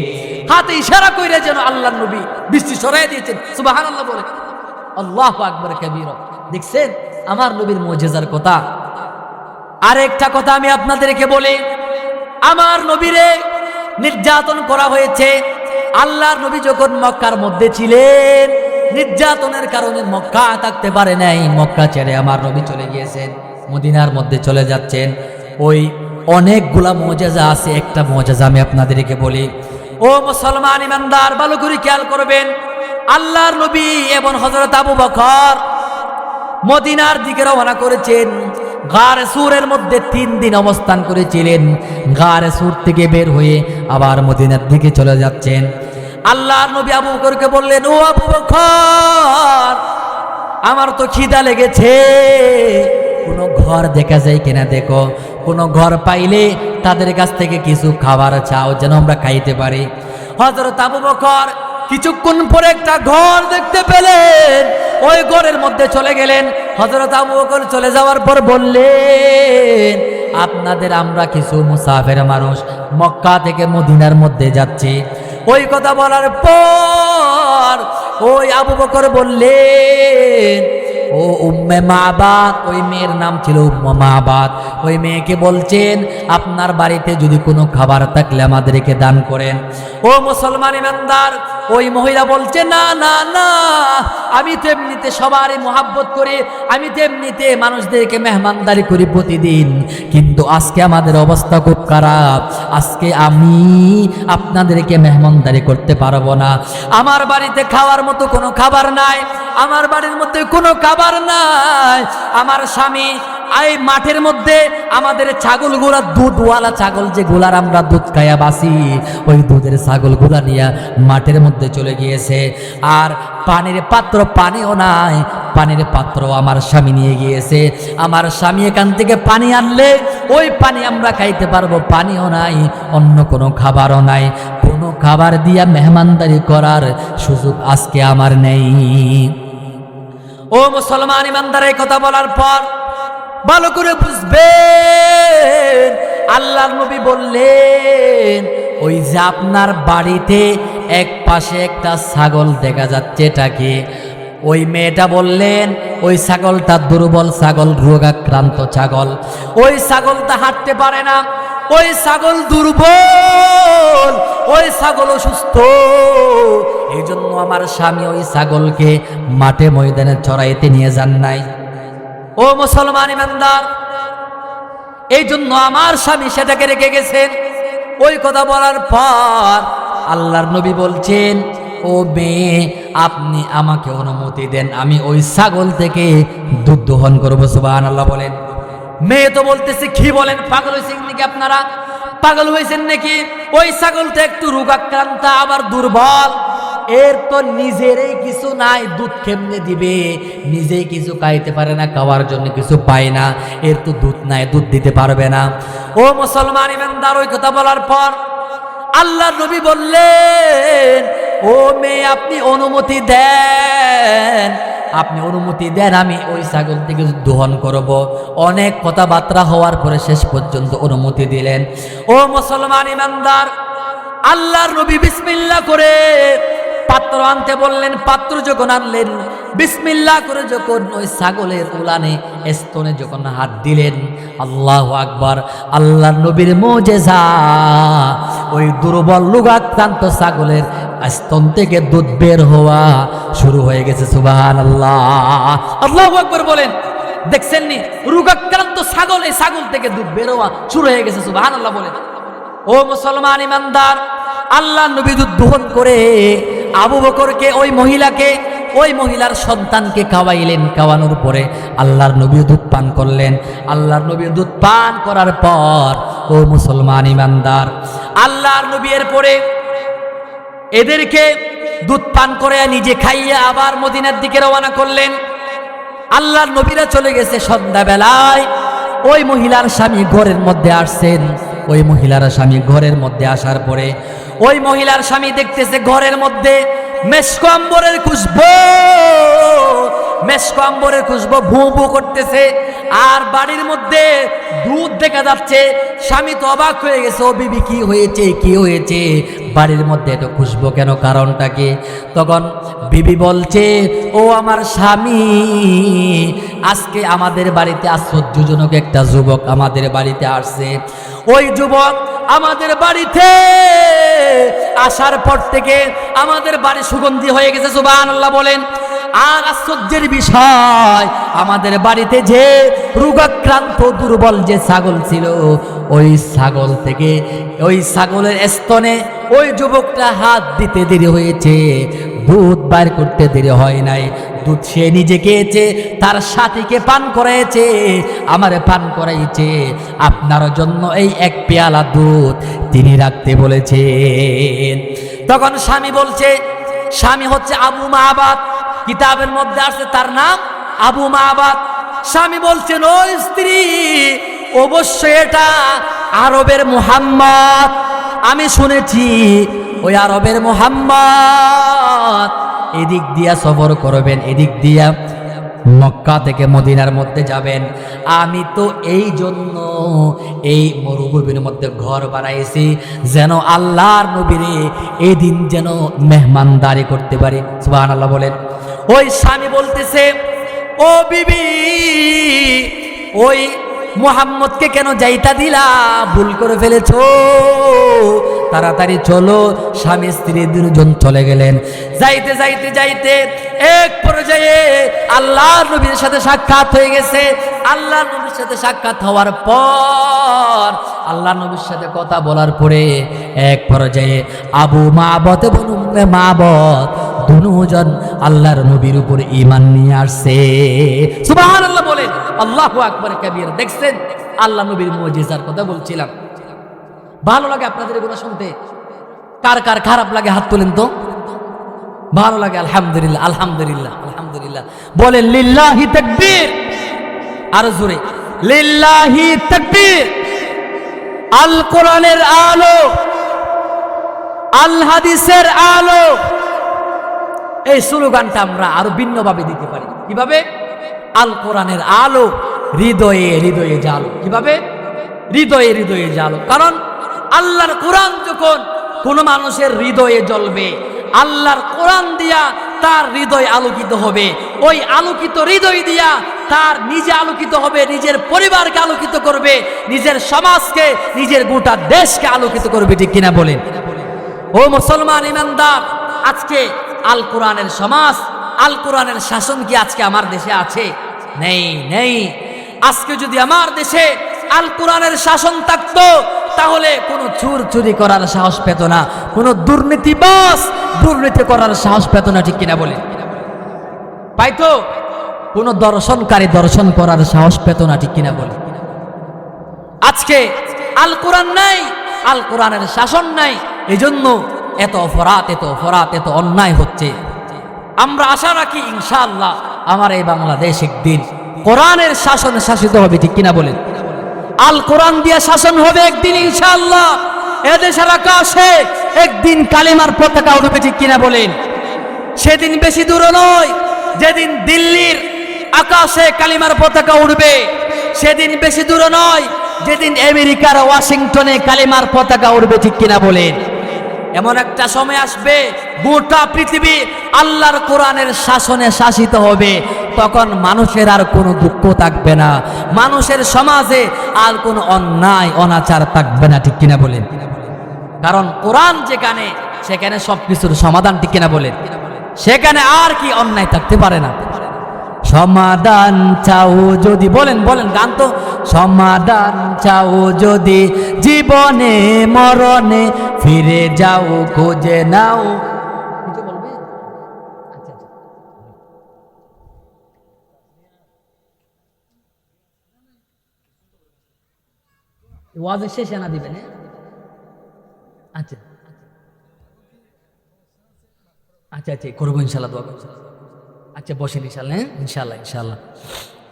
হাতে ইশারা কইরা যেন আল্লাহর নবী বৃষ্টি সরাইয়া দিয়েছেন। সুবহানাল্লাহ বলে, আল্লাহু আকবার কবীরা। দেখছেন আমার নবীর মুজিজার কথা। আরেকটা কথা আমি আপনাদেরকে বলি, আমার নবীরে নির্যাতন করা হয়েছে। আল্লাহর নবী যখন মক্কার মধ্যে ছিলেন, নির্যাতনের কারণে মক্কা থাকতে পারে নাই, মক্কা ছেড়ে আমার নবী চলে গিয়েছেন, মদিনার মধ্যে চলে যাচ্ছেন। ওই অনেকগুলা মুজিজা আছে, একটা মুজিজা আমি আপনাদেরকে বলি। ও মুসলমান ইমানদার, ভালো করে খেয়াল করবেন। আল্লাহর নবী এবং হযরত আবু বকর মদিনার দিকে রওনা করেছেন। গারে সুরের মধ্যে 3 দিন অবস্থান করেছিলেন। গারে সুর থেকে বের হয়ে আবার মদিনার দিকে চলে যাচ্ছেন। আল্লাহর নবী আবু বকরকে বললেন, ও আবু বকর, আমার তো খিদা লেগেছে, কোনো ঘর দেখা যায় কিনা দেখো, কোনো ঘর পাইলে তাদের কাছ থেকে কিছু খাবার চাও যেন আমরা খাইতে পারি। হযরত আবু বকর কিছুক্ষণ পরে একটা ঘর দেখতে পেলেন, ওই ঘরের মধ্যে চলে গেলেন। হযরত আবু বকর চলে যাওয়ার পর বললেন, আপনাদের আমরা কিছু মুসাফির মানুষ মক্কা থেকে মদিনার মধ্যে যাচ্ছি। ওই কথা বলার পর ওই আবু বকর বললেন, ও উম্মে মাবাদ, ওই মেয়ের নাম ছিল উম্মে মাবাদ, ওই মেয়েকে বলছেন আপনার বাড়িতে যদি কোনো খাবার থাকলে আমাদেরকে দান করেন। ও মুসলমান ইমানদার, ওই মহিলা বলছে, না না না, আমি তো এমনিতে সবারই মোহাব্বত করি, আমি তো এমনিতে মানুষদেরকে মেহমানদারি করি প্রতিদিন, কিন্তু আজকে আমাদের অবস্থা খুব খারাপ, আজকে আমি আপনাদেরকে মেহমানদারি করতে পারবো না। আমার বাড়িতে খাওয়ার মতো কোনো খাবার নাই, আমার বাড়ির মধ্যে কোনো খাবার নাই। আমার স্বামী এই মাঠের মধ্যে আমাদের ছাগলগুলা, দুধওয়ালা ছাগল যেগুলার আমরা দুধ খাইয়া বাসি, ওই দুধের ছাগলগুলা নিয়ে মাঠের মধ্যে চলে গিয়েছে। আর পানির পাত্র, পানিও নাই, পানির পাত্র আমার স্বামী নিয়ে গিয়েছে। আমার স্বামী এখান থেকে পানি আনলে ওই পানি আমরা খাইতে পারবো, পানিও নাই, অন্য কোনো খাবারও নাই, কোনো খাবার দিয়া মেহমানদারি করার সুযোগ আজকে আমার নেই। ও মুসলমান ইমানদার, এই কথা বলার পর ভালো করে বুঝবেন, আল্লাহর নবী বললেন, ওই যে আপনার বাড়িতে এক পাশে একটা ছাগল দেখা যাচ্ছে, এটাকে ওই মেয়েটা বললেন, ওই ছাগলটা দুর্বল ছাগল, রোগাক্রান্ত ছাগল, ওই ছাগলটা হাঁটতে পারে না, ওই ছাগল দুর্বল, ওই ছাগল অসুস্থ। এই জন্য আমার স্বামী ওই ছাগলকে মাঠে ময়দানে চড়াইতে নিয়ে যান নাই। ও মুসলমান ইমানদার, এই জন্য আমার স্বামী সেটাকে রেখে গেছেন। ওই কথা বলার পর আল্লাহর নবী বলছেন, ও মেয়ে, আপনি আমাকে অনুমতি দেন, আমি ওই ছাগল থেকে দুধ দোহন করবো। সুবহানাল্লাহ বলেন। মেয়ে তো বলতেছে, কি বলেন, পাগল হয়েছেন নাকি আপনারা, পাগল হয়েছেন নাকি? ওই ছাগলটা একটু রোগাক্রান্ত, আবার দুর্বল, এর তো নিজেরই কিছু নাই, দুধ কেমনে দিবে, নিজেই কিছু খাইতে পারে না, খাওয়ার জন্য কিছু পায় না, এর তো দুধ নাই, দুধ দিতে পারবে না। ও মুসলমান ইমানদার, ওই কথা বলার পর আল্লাহর নবী বললেন, ও মেয়ে, আপনি অনুমতি দেন, আপনি অনুমতি দেন, আমি ওই ছাগল থেকে দোহন করব। অনেক কথাবার্তা হওয়ার পরে শেষ পর্যন্ত অনুমতি দিলেন। ও মুসলমান ইমানদার, আল্লাহর নবী বিসমিল্লাহ করে পাত্র আনতে বললেন। পাত্র যখন আনলেন, বিসমিল্লাহ করে যখন ওই ছাগলের উলানে স্তনে যখন হাত দিলেন, আল্লাহু আকবার, আল্লাহর নবীর মুজিজা, ওই দুর্বল রোগাক্রান্ত ছাগলের স্তন থেকে দুধ বের হওয়া শুরু হয়ে গেছে। সুবহানাল্লাহ, আল্লাহু আকবার বলেন। দেখছেন নি, রোগাক্রান্ত ছাগল, এই ছাগল থেকে দুধ বের হওয়া শুরু হয়ে গেছে। সুবহানাল্লাহ বলেন। ও মুসলমান ইমানদার, আল্লাহর নবী দুধ দোহন করে আবু বকরকে, ওই মহিলাকে, ওই মহিলার সন্তানকে খাওয়াইলেন। খাওয়ানোর পরে আল্লাহর নবী দুধ পান করলেন। আল্লাহর নবী দুধ পান করার পর, ও মুসলমান ইমানদার, আল্লাহর নবী এর পরে এদেরকে দুধ পান করে নিজে খাইয়া আবার মদিনার দিকে রওনা করলেন। আল্লাহর নবীরা চলে গেছে সন্ধ্যাবেলায়। ওই মহিলার স্বামী ঘরের মধ্যে আসছেন, ওই মহিলার স্বামী ঘরের মধ্যে আসার পরে ওই মহিলার স্বামী দেখতেছে ঘরের মধ্যে মেশকো আম্বরের খুশবু, মেশকো আম্বরের খুশবু ভু ভু করতেছে, আর বাড়ির মধ্যে দুধ দেখা যাচ্ছে। স্বামী তো অবাক হয়ে গেছে, ও বিবি কি হয়েছে, কি হয়েছে, বাড়ির মধ্যে এত খুশবু কেন, কারণটা কি? তখন বিবি বলছে, ও আমার স্বামী, আজকে আমাদের বাড়িতে আশ্চর্যজনক একটা যুবক আমাদের বাড়িতে আসছে। ওই যুবক আমাদের বাড়িতে আসার পর থেকে আমাদের বাড়ি সুগন্ধি হয়ে গেছে, সুবহানাল্লাহ বলেন। আর আশ্চর্যের বিষয়, আমাদের বাড়িতে যে রোগাক্রান্ত দুর্বল যে ছাগল ছিল, ওই ছাগল থেকে ওই ছাগলের স্তনে ওই যুবকটা হাত দিতে দেরি হয়েছে, দুধ বাইর করতে দেরি হয় নাই। দুধ সে নিজে খেয়েছে, তার সাথীকে পান করাইছে, আমারে পান করাইছে। আপনার জন্য এই এক পেয়ালা দুধ তিনি রাখতে বলেছেন। তখন স্বামী বলছে, স্বামী হচ্ছে আবু মাবাদ, কিতাবের মধ্যে আসছে তার নাম আবু মাবাদ। স্বামী বলছেন, ও স্ত্রী, অবশ্যই এটা আরবের মুহাম্মদ, আমি শুনেছি ওই আরবের মুহাম্মদ এদিক দিয়া সফর করবেন, এদিক দিয়া মক্কা থেকে মদিনার মধ্যে যাবেন। আমি তো এই জন্য এই মরুভূমির মধ্যে ঘর বানাইছি, যেন আল্লাহর নবীরে এই দিন যেন মেহমানদারি করতে পারি, সুবহানাল্লাহ বলেন। ওই স্বামী বলতেছে, ও বিবি, ওই মুহাম্মদকে কেন যাইতা দিলা, ভুল করে ফেলেছো, তাড়াতাড়ি চলো। স্বামী স্ত্রী দুজন চলে গেলেন। যাইতে যাইতে যাইতে এক পর্যায়ে আল্লাহর নবীর সাথে সাক্ষাৎ হয়ে গেছে। আল্লাহর নবীর সাথে সাক্ষাৎ হওয়ার পর, আল্লাহর নবীর সাথে কথা বলার পরে এক পর্যায়ে আবু মাবদ এবং উম্মে মাবদ দুজন আল্লাহর নবীর উপর ঈমান নিয়ে আসছে, সুবহানাল্লাহ বলেন, আল্লাহু আকবার কাবীর। দেখছেন, আল্লাহ নবীর মুজিজার কথা বলছিলাম। ভালো লাগে আপনাদের এগুলো শুনতে? কার কার খারাপ লাগে হাত তোলেন তো। ভালো লাগে? আলহামদুলিল্লাহ, আলহামদুলিল্লাহ, আলহামদুলিল্লাহ বলেন। লিল্লাহি তাকবীর, আরো জোরে, লিল্লাহি তাকবীর। আল কোরআনের আলো, আল হাদিসের আলো, এই স্লোগানটা আমরা আরো ভিন্নভাবে দিতে পারি। কিভাবে? আল কোরআনের আলো হৃদয়ে হৃদয়ে জালো। কিভাবে? হৃদয়ে হৃদয়ে জালো। কারণ আল্লাহর কোরআন যখন কোন মানুষের হৃদয়ে জ্বলবে, আল্লাহর কোরআন দিয়া তার হৃদয় আলোকিত হবে। ওই আলোকিত হৃদয় দিয়া তার নিজে আলোকিত হবে, নিজের পরিবারকে আলোকিত করবে, নিজের সমাজকে, নিজের গোটা দেশকে আলোকিত করবে। ঠিক কিনা বলেন? ও মুসলমান ইমানদার, আজকে আল কোরআনের সমাজ, আল কোরআনের শাসন কি আজকে আমার দেশে আছে? নেই, নেই। আজকে যদি আমার দেশে আল কোরআনের শাসন থাকতো, তাহলে কোনো চুর চুরি করার সাহস পেত না, কোনো দুর্নীতিবাজ দুর্নীতি করার সাহস পেত না। ঠিক কিনা বলে? পাইতো? কোনো দর্শনকারী দর্শন করার সাহস পেত না। ঠিক কিনা বলে? আজকে আল কোরআন নাই, আল কোরআনের শাসন নাই, এজন্য এত অপরাধ, এত অপরাধ, এত অন্যায় হচ্ছে। আমরা আশা রাখি ইনশাআল্লাহ আমার এই বাংলাদেশ একদিন কোরআনের শাসনে শাসিত হবে। ঠিক কিনা বলেন? আল কোরআন দিয়ে শাসন হবে একদিন ইনশাআল্লাহ। এদেশের আকাশে একদিন কালিমার পতাকা উঠবে। ঠিক কিনা বলেন? সেদিন বেশি দূর নয়, যেদিন দিল্লির আকাশে কালিমার পতাকা উঠবে। সেদিন বেশি দূর নয়, যেদিন আমেরিকার ওয়াশিংটনে কালিমার পতাকা উঠবে। ঠিক কিনা বলেন? এমন একটা সময় আসবে, গোটা পৃথিবী আল্লাহর কোরআনের শাসনে শাসিত হবে। তখন মানুষের আর কোনো দুঃখ থাকবে না, মানুষের সমাজে আর কোনো অন্যায় অনাচার থাকবে না। ঠিক কিনা বলেন? কারণ কোরআন যেখানে, সেখানে সবকিছুর সমাধান। ঠিক কিনা বলেন? সেখানে আর কি অন্যায় থাকতে পারে না। সমাধান চাও যদি, বলেন বলেন গান তো, সমাধান চাও যদি জীবনে মরণে, ফিরে যাও খুঁজে নাও। ওয়াজের শেষে না দিবেন? আচ্ছা আচ্ছা আচ্ছা, করবো ইনশাল্লাহ, দোয়া করবো। আচ্ছা বসেন ইনশাল্লাহ, ইনশাল্লাহ ইনশাল্লাহ।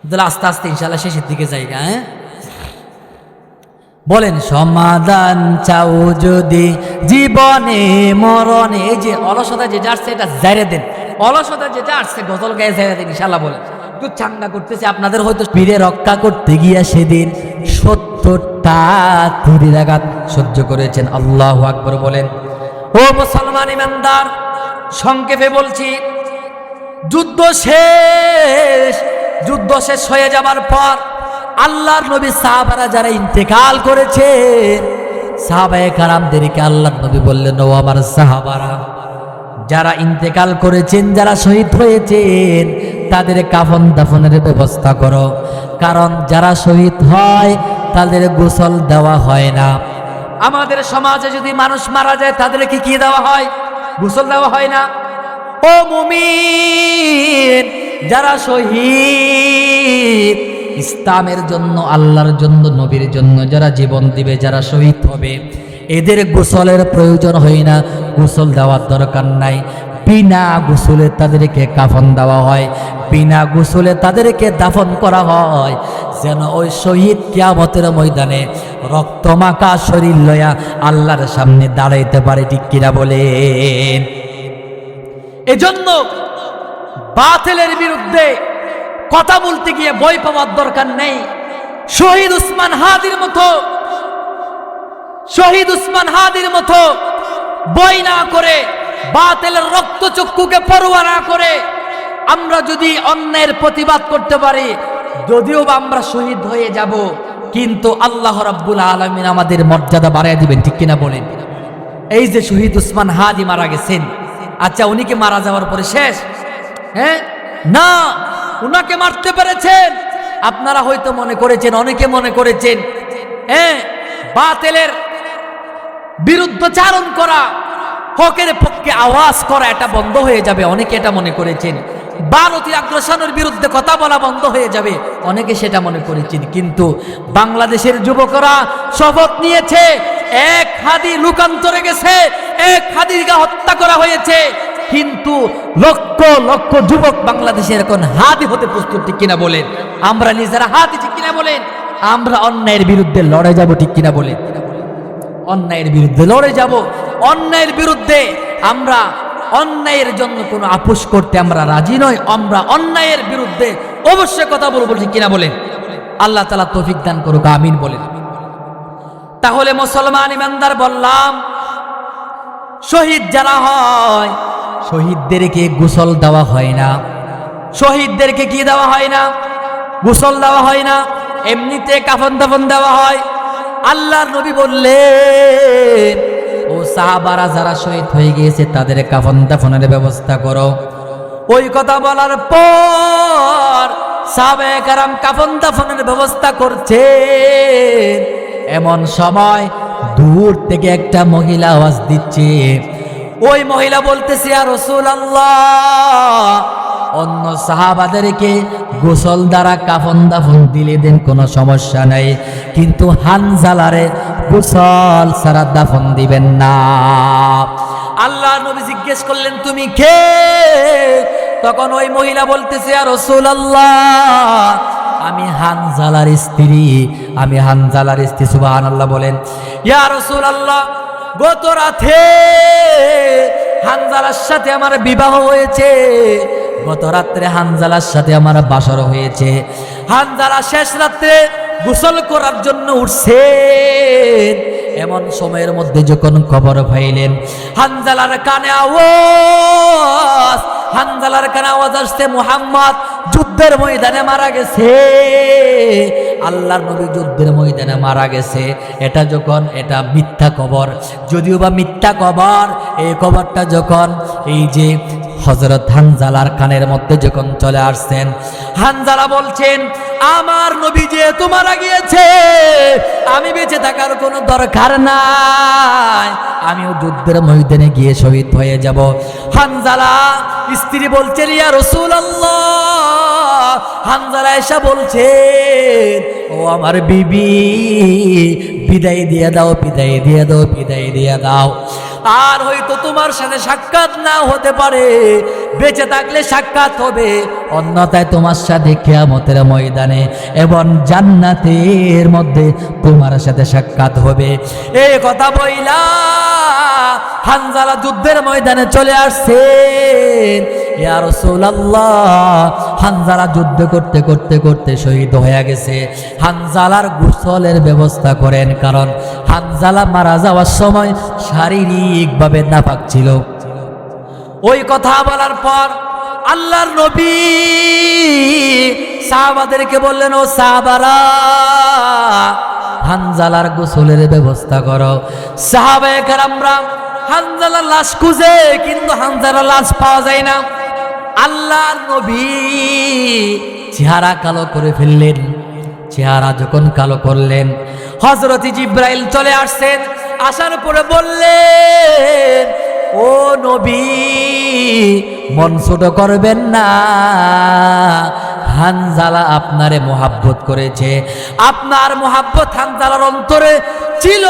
তাহলে আস্তে আস্তে ইনশাল্লাহ শেষের দিকে যাই। হ্যাঁ, বলেন সমাধান চাও যদি জীবনে মরণে। এই যে অলসতা যেটা আসছে এটা জাইরে দেন, অলসতা যেটা আসছে গজল গায়ে জাইরে দেন ইনশাআল্লাহ। বলেন একটু চাঙ্গা করতেছে আপনাদের, হয়তো পীরে রক্ষা করতে গিয়া সেদিন 70টা তীরের আঘাত সহ্য করেছেন। আল্লাহু আকবার বলেন। ও মুসলমান ইমানদার, সংক্ষেপে বলছি, যুদ্ধ শেষ হয়ে যাবার পর আল্লাহর নবী সাহাবারা যারা ইন্তেকাল করেছেন, সাহাবায়ে কেরামদেরকে আল্লাহর নবী বললেন, ও আমার সাহাবারা, যারা ইন্তেকাল করেছেন, যারা শহীদ হয়েছেন, তাদের কাফন দাফনের ব্যবস্থা করো। কারণ যারা শহীদ হয় তাদের গোসল দেওয়া হয় না। আমাদের সমাজে যদি মানুষ মারা যায় তাদেরকে কি দেওয়া হয়? গোসল দেওয়া হয় না। ও মুমিন, যারা শহীদ ইসলামের জন্য, আল্লাহর জন্য, নবীর জন্য যারা জীবন দিবে, যারা শহীদ হবে, এদের গোসলের প্রয়োজন হয় না, গোসল দেওয়ার দরকার নাই। বিনা গোসলে তাদেরকে কাফন দেওয়া হয়, বিনা গোসলে তাদেরকে দাফন করা হয়, যেন ওই শহীদ কিয়ামতের ময়দানে রক্তমাখা শরীর লয়া আল্লাহর সামনে দাঁড়াইতে পারে। ঠিক কিনা বলেন? এজন্য বাতিলের বিরুদ্ধে কথা বলতে গিয়ে বই পাওয়ার দরকার নেই। শহীদ উসমান হাদির মতো বই না করে, বাতিলের রক্তচক্ষুকে পরোয়া না করে আমরা যদি অন্যায়ের প্রতিবাদ করতে পারি, যদিও বা আমরা শহীদ হয়ে যাব, কিন্তু আল্লাহ রাব্বুল আলামিন আমাদের মর্যাদা বাড়ায় দিবেন। ঠিক কিনা বলেন? এই যে শহীদ উসমান হাদি মারা গেছেন, আচ্ছা উনি কি মারা যাওয়ার পরে শেষ? হ্যাঁ, না, উনাকে মারতে পেরেছেন। আপনারা হয়তো মনে করেছেন, অনেকে মনে করেছেন, বাতিলের বিরুদ্ধচারণ করা, হকের পক্ষে আওয়াজ করা এটা বন্ধ হয়ে যাবে, অনেকে এটা মনে করেছেন। ভারতীয় আগ্রাসনের বিরুদ্ধে কথা বলা বন্ধ হয়ে যাবে, অনেকে সেটা মনে করেছেন। কিন্তু বাংলাদেশের যুবকরা শপথ নিয়েছে, এক হাদি লুকান্তরে গেছে, এক হাদিকে হত্যা করা হয়েছে, কিন্তু লক্ষ লক্ষ যুবক বাংলাদেশের এখন হাদি হতে প্রস্তুত। ঠিক কিনা বলেন? আমরা নিজেরা হাদি। ঠিক কিনা বলেন? আমরা অন্যায়ের বিরুদ্ধে লড়ে যাব। ঠিক কিনা বলেন? অন্যায়ের বিরুদ্ধে লড়ে যাব। অন্যায়ের বিরুদ্ধে আমরা, অন্যায়ের জন্য কোনো আপোষ করতে আমরা রাজি নই। আমরা অন্যায়ের বিরুদ্ধে অবশ্যই কথা বলবো। ঠিক কিনা বলেন? আল্লাহ তাআলা তৌফিক দান করুক, আমিন বলেন। তাহলে মুসলমান ইমানদার, বললাম শহীদ যারা হয়, শহীদদেরকে গোসল দেওয়া হয় না। শহীদদেরকে কি দেওয়া হয় না? গোসল দেওয়া হয় না, এমনিতে কাফন দাফন দেওয়া হয়। আল্লাহর নবী বললেন, ও সাহাবারা, যারা শহীদ হয়ে গিয়েছে তাদের কাফন দাফনের ব্যবস্থা করো। ওই কথা বলার পর সাহাবায়ে কেরাম কাফন দাফনের ব্যবস্থা করছেন। এমন সময় দূর থেকে একটা মহিলা আওয়াজ দিচ্ছে। ওই মহিলা বলতেছে, ইয়া রাসূলুল্লাহ, অন্য সাহাবাদেরকে গোসল দ্বারা কাফন দাফন দিলে দেন, কোনো সমস্যা নাই, কিন্তু হানজালারে গোসল ছাড়া দাফন দিবেন না। আল্লাহ নবী জিজ্ঞেস করলেন, তুমি কে? তখন ওই মহিলা বলতেছে, ইয়া রাসূলুল্লাহ, আমি হানজালার স্ত্রী, আমি হানজালার স্ত্রী। সুবহানাল্লাহ বলেন। ইয়া রাসূলুল্লাহ, গত রাতে হানজালার সাথে আমার বিবাহ হয়েছে, গত রাত্রে হানজালার সাথে আমার বাসর হয়েছে। হানজালা শেষ রাত্রে গোসল করার জন্য উঠছেন, এমন সময়ের মধ্যে যখন খবর পাইলেন হানজালার কানে আওয়াজ, হানজালার কানে আওয়াজ আসছে, মুহাম্মদ যুদ্ধের ময়দানে মারা গেছে। আল্লাহর নবী যুদ্ধের ময়দানে মারা গেছে। এটা মিথ্যা খবর, যদিও বা মিথ্যা খবর, এই খবরটা যখন এই যে হযরত হানজালার কানের মধ্যে যখন চলে আসছেন, হানজালা বলছেন, আমার নবী যেহেতু মারা গিয়েছে, আমি বেঁচে থাকার কোনো দরকার নাই, আমিও যুদ্ধের ময়দানে গিয়ে শহীদ হয়ে যাব। হানজালা স্ত্রী বলছেন, ইয়া রাসূলুল্লাহ, হানজালা এসে বলছেন, ও আমার বিবি, বিদায় দিয়ে দাও, বিদায় দিয়ে দাও, বিদায় দিয়ে দাও। আর হয়তো তোমার সাথে সাক্ষাৎ না হতে পারে, বেঁচে থাকলে সাক্ষাৎ হবে, অন্যথায় তোমার সাথে কিয়ামতের ময়দানে এবং জান্নাতের মধ্যে তোমার সাথে সাক্ষাৎ হবে। এই কথা বইলা হানজালা যুদ্ধের ময়দানে চলে আসছেন। ইয়া রাসূলুল্লাহ, হানজালা যুদ্ধ করতে করতে করতে শহীদ হয়ে গেছে। হানজালার গোসলের ব্যবস্থা করেন, কারণ হানজালা মারা যাওয়ার সময় শারীরিকভাবে নাপাক ছিল। ওই কথা বলার পর আল্লাহর নবী সাহাবাদেরকে বললেন, ও সাহাবারা, হানজালার গোসলের ব্যবস্থা করো। সাহাবায়ে কেরামরা হানজালার লাশ খুঁজে, কিন্তু হানজালার লাশ পাওয়া যায় না। আল্লাহর নবী চেহারা কালো করে ফেললেন। চেহারা যখন কালো করলেন, হযরত জিবরাইল চলে আসছেন। আসার পরে বললেন, ও নবী, মন ছোট করবেন না, হানজালা আপনারে মোহাব্বত করেছে। আপনার মোহাব্বত হানজালার অন্তরে ছিল।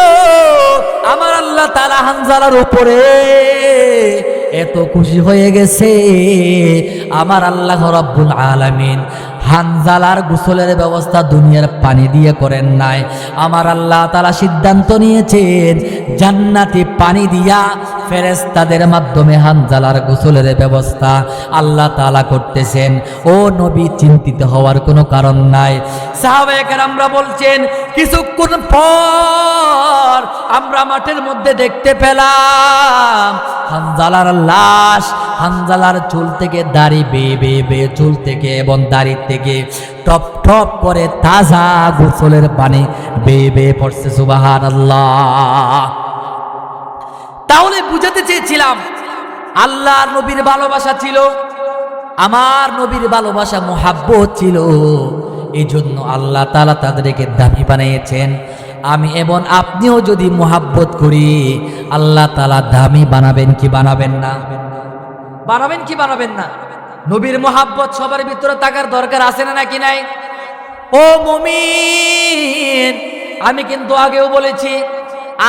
আমার আল্লাহ তাআলা হানজালার উপরে এত খুশি হয়ে গেছে, আমার আল্লাহ রাব্বুল আলামিন হানজালার গোসলের ব্যবস্থা দুনিয়ার পানি দিয়ে করেন নাই। আমার আল্লাহ তাআলা সিদ্ধান্ত নিয়েছেন জান্নাতি পানি দিয়া ফেরেশতাদের মাধ্যমে হানজালার গোসলের ব্যবস্থা আল্লাহ তাআলা করতেছেন। ও নবী, চিন্তিত হওয়ার কোনো কারণ নাই। সাহাবায়ে কেরামরা বলছেন, কিছুক্ষণ পর আমরা মাঠের মধ্যে দেখতে পেলাম হানজালার লাশ। হানজালার চুল থেকে দাড়ি বেয়ে বেয়ে বেয়ে, চুল থেকে এবং দাড়ি থেকে টপ টপ করে তাজা গোসলের পানি বেয়ে বেয়ে পড়ছে। সুবহানাল্লাহ। তাহলে বুঝাতে চেয়েছিলাম, আল্লাহর নবীর ভালোবাসা ছিল, আমার নবীর ভালোবাসা মোহাব্বত ছিল, এই জন্য আল্লাহ তাআলা তাদেরকে দামি বানিয়েছেন। আমি এবং আপনিও যদি মোহাব্বত করি, আল্লাহ তাআলা দামি বানাবেন কি বানাবেন না? বানাবেন কি বানাবেন না? নবীর মোহাব্বত সবার ভিতরে থাকার দরকার আছে না নাকি নাই? ও মুমিন, আমি কিন্তু আগেও বলেছি,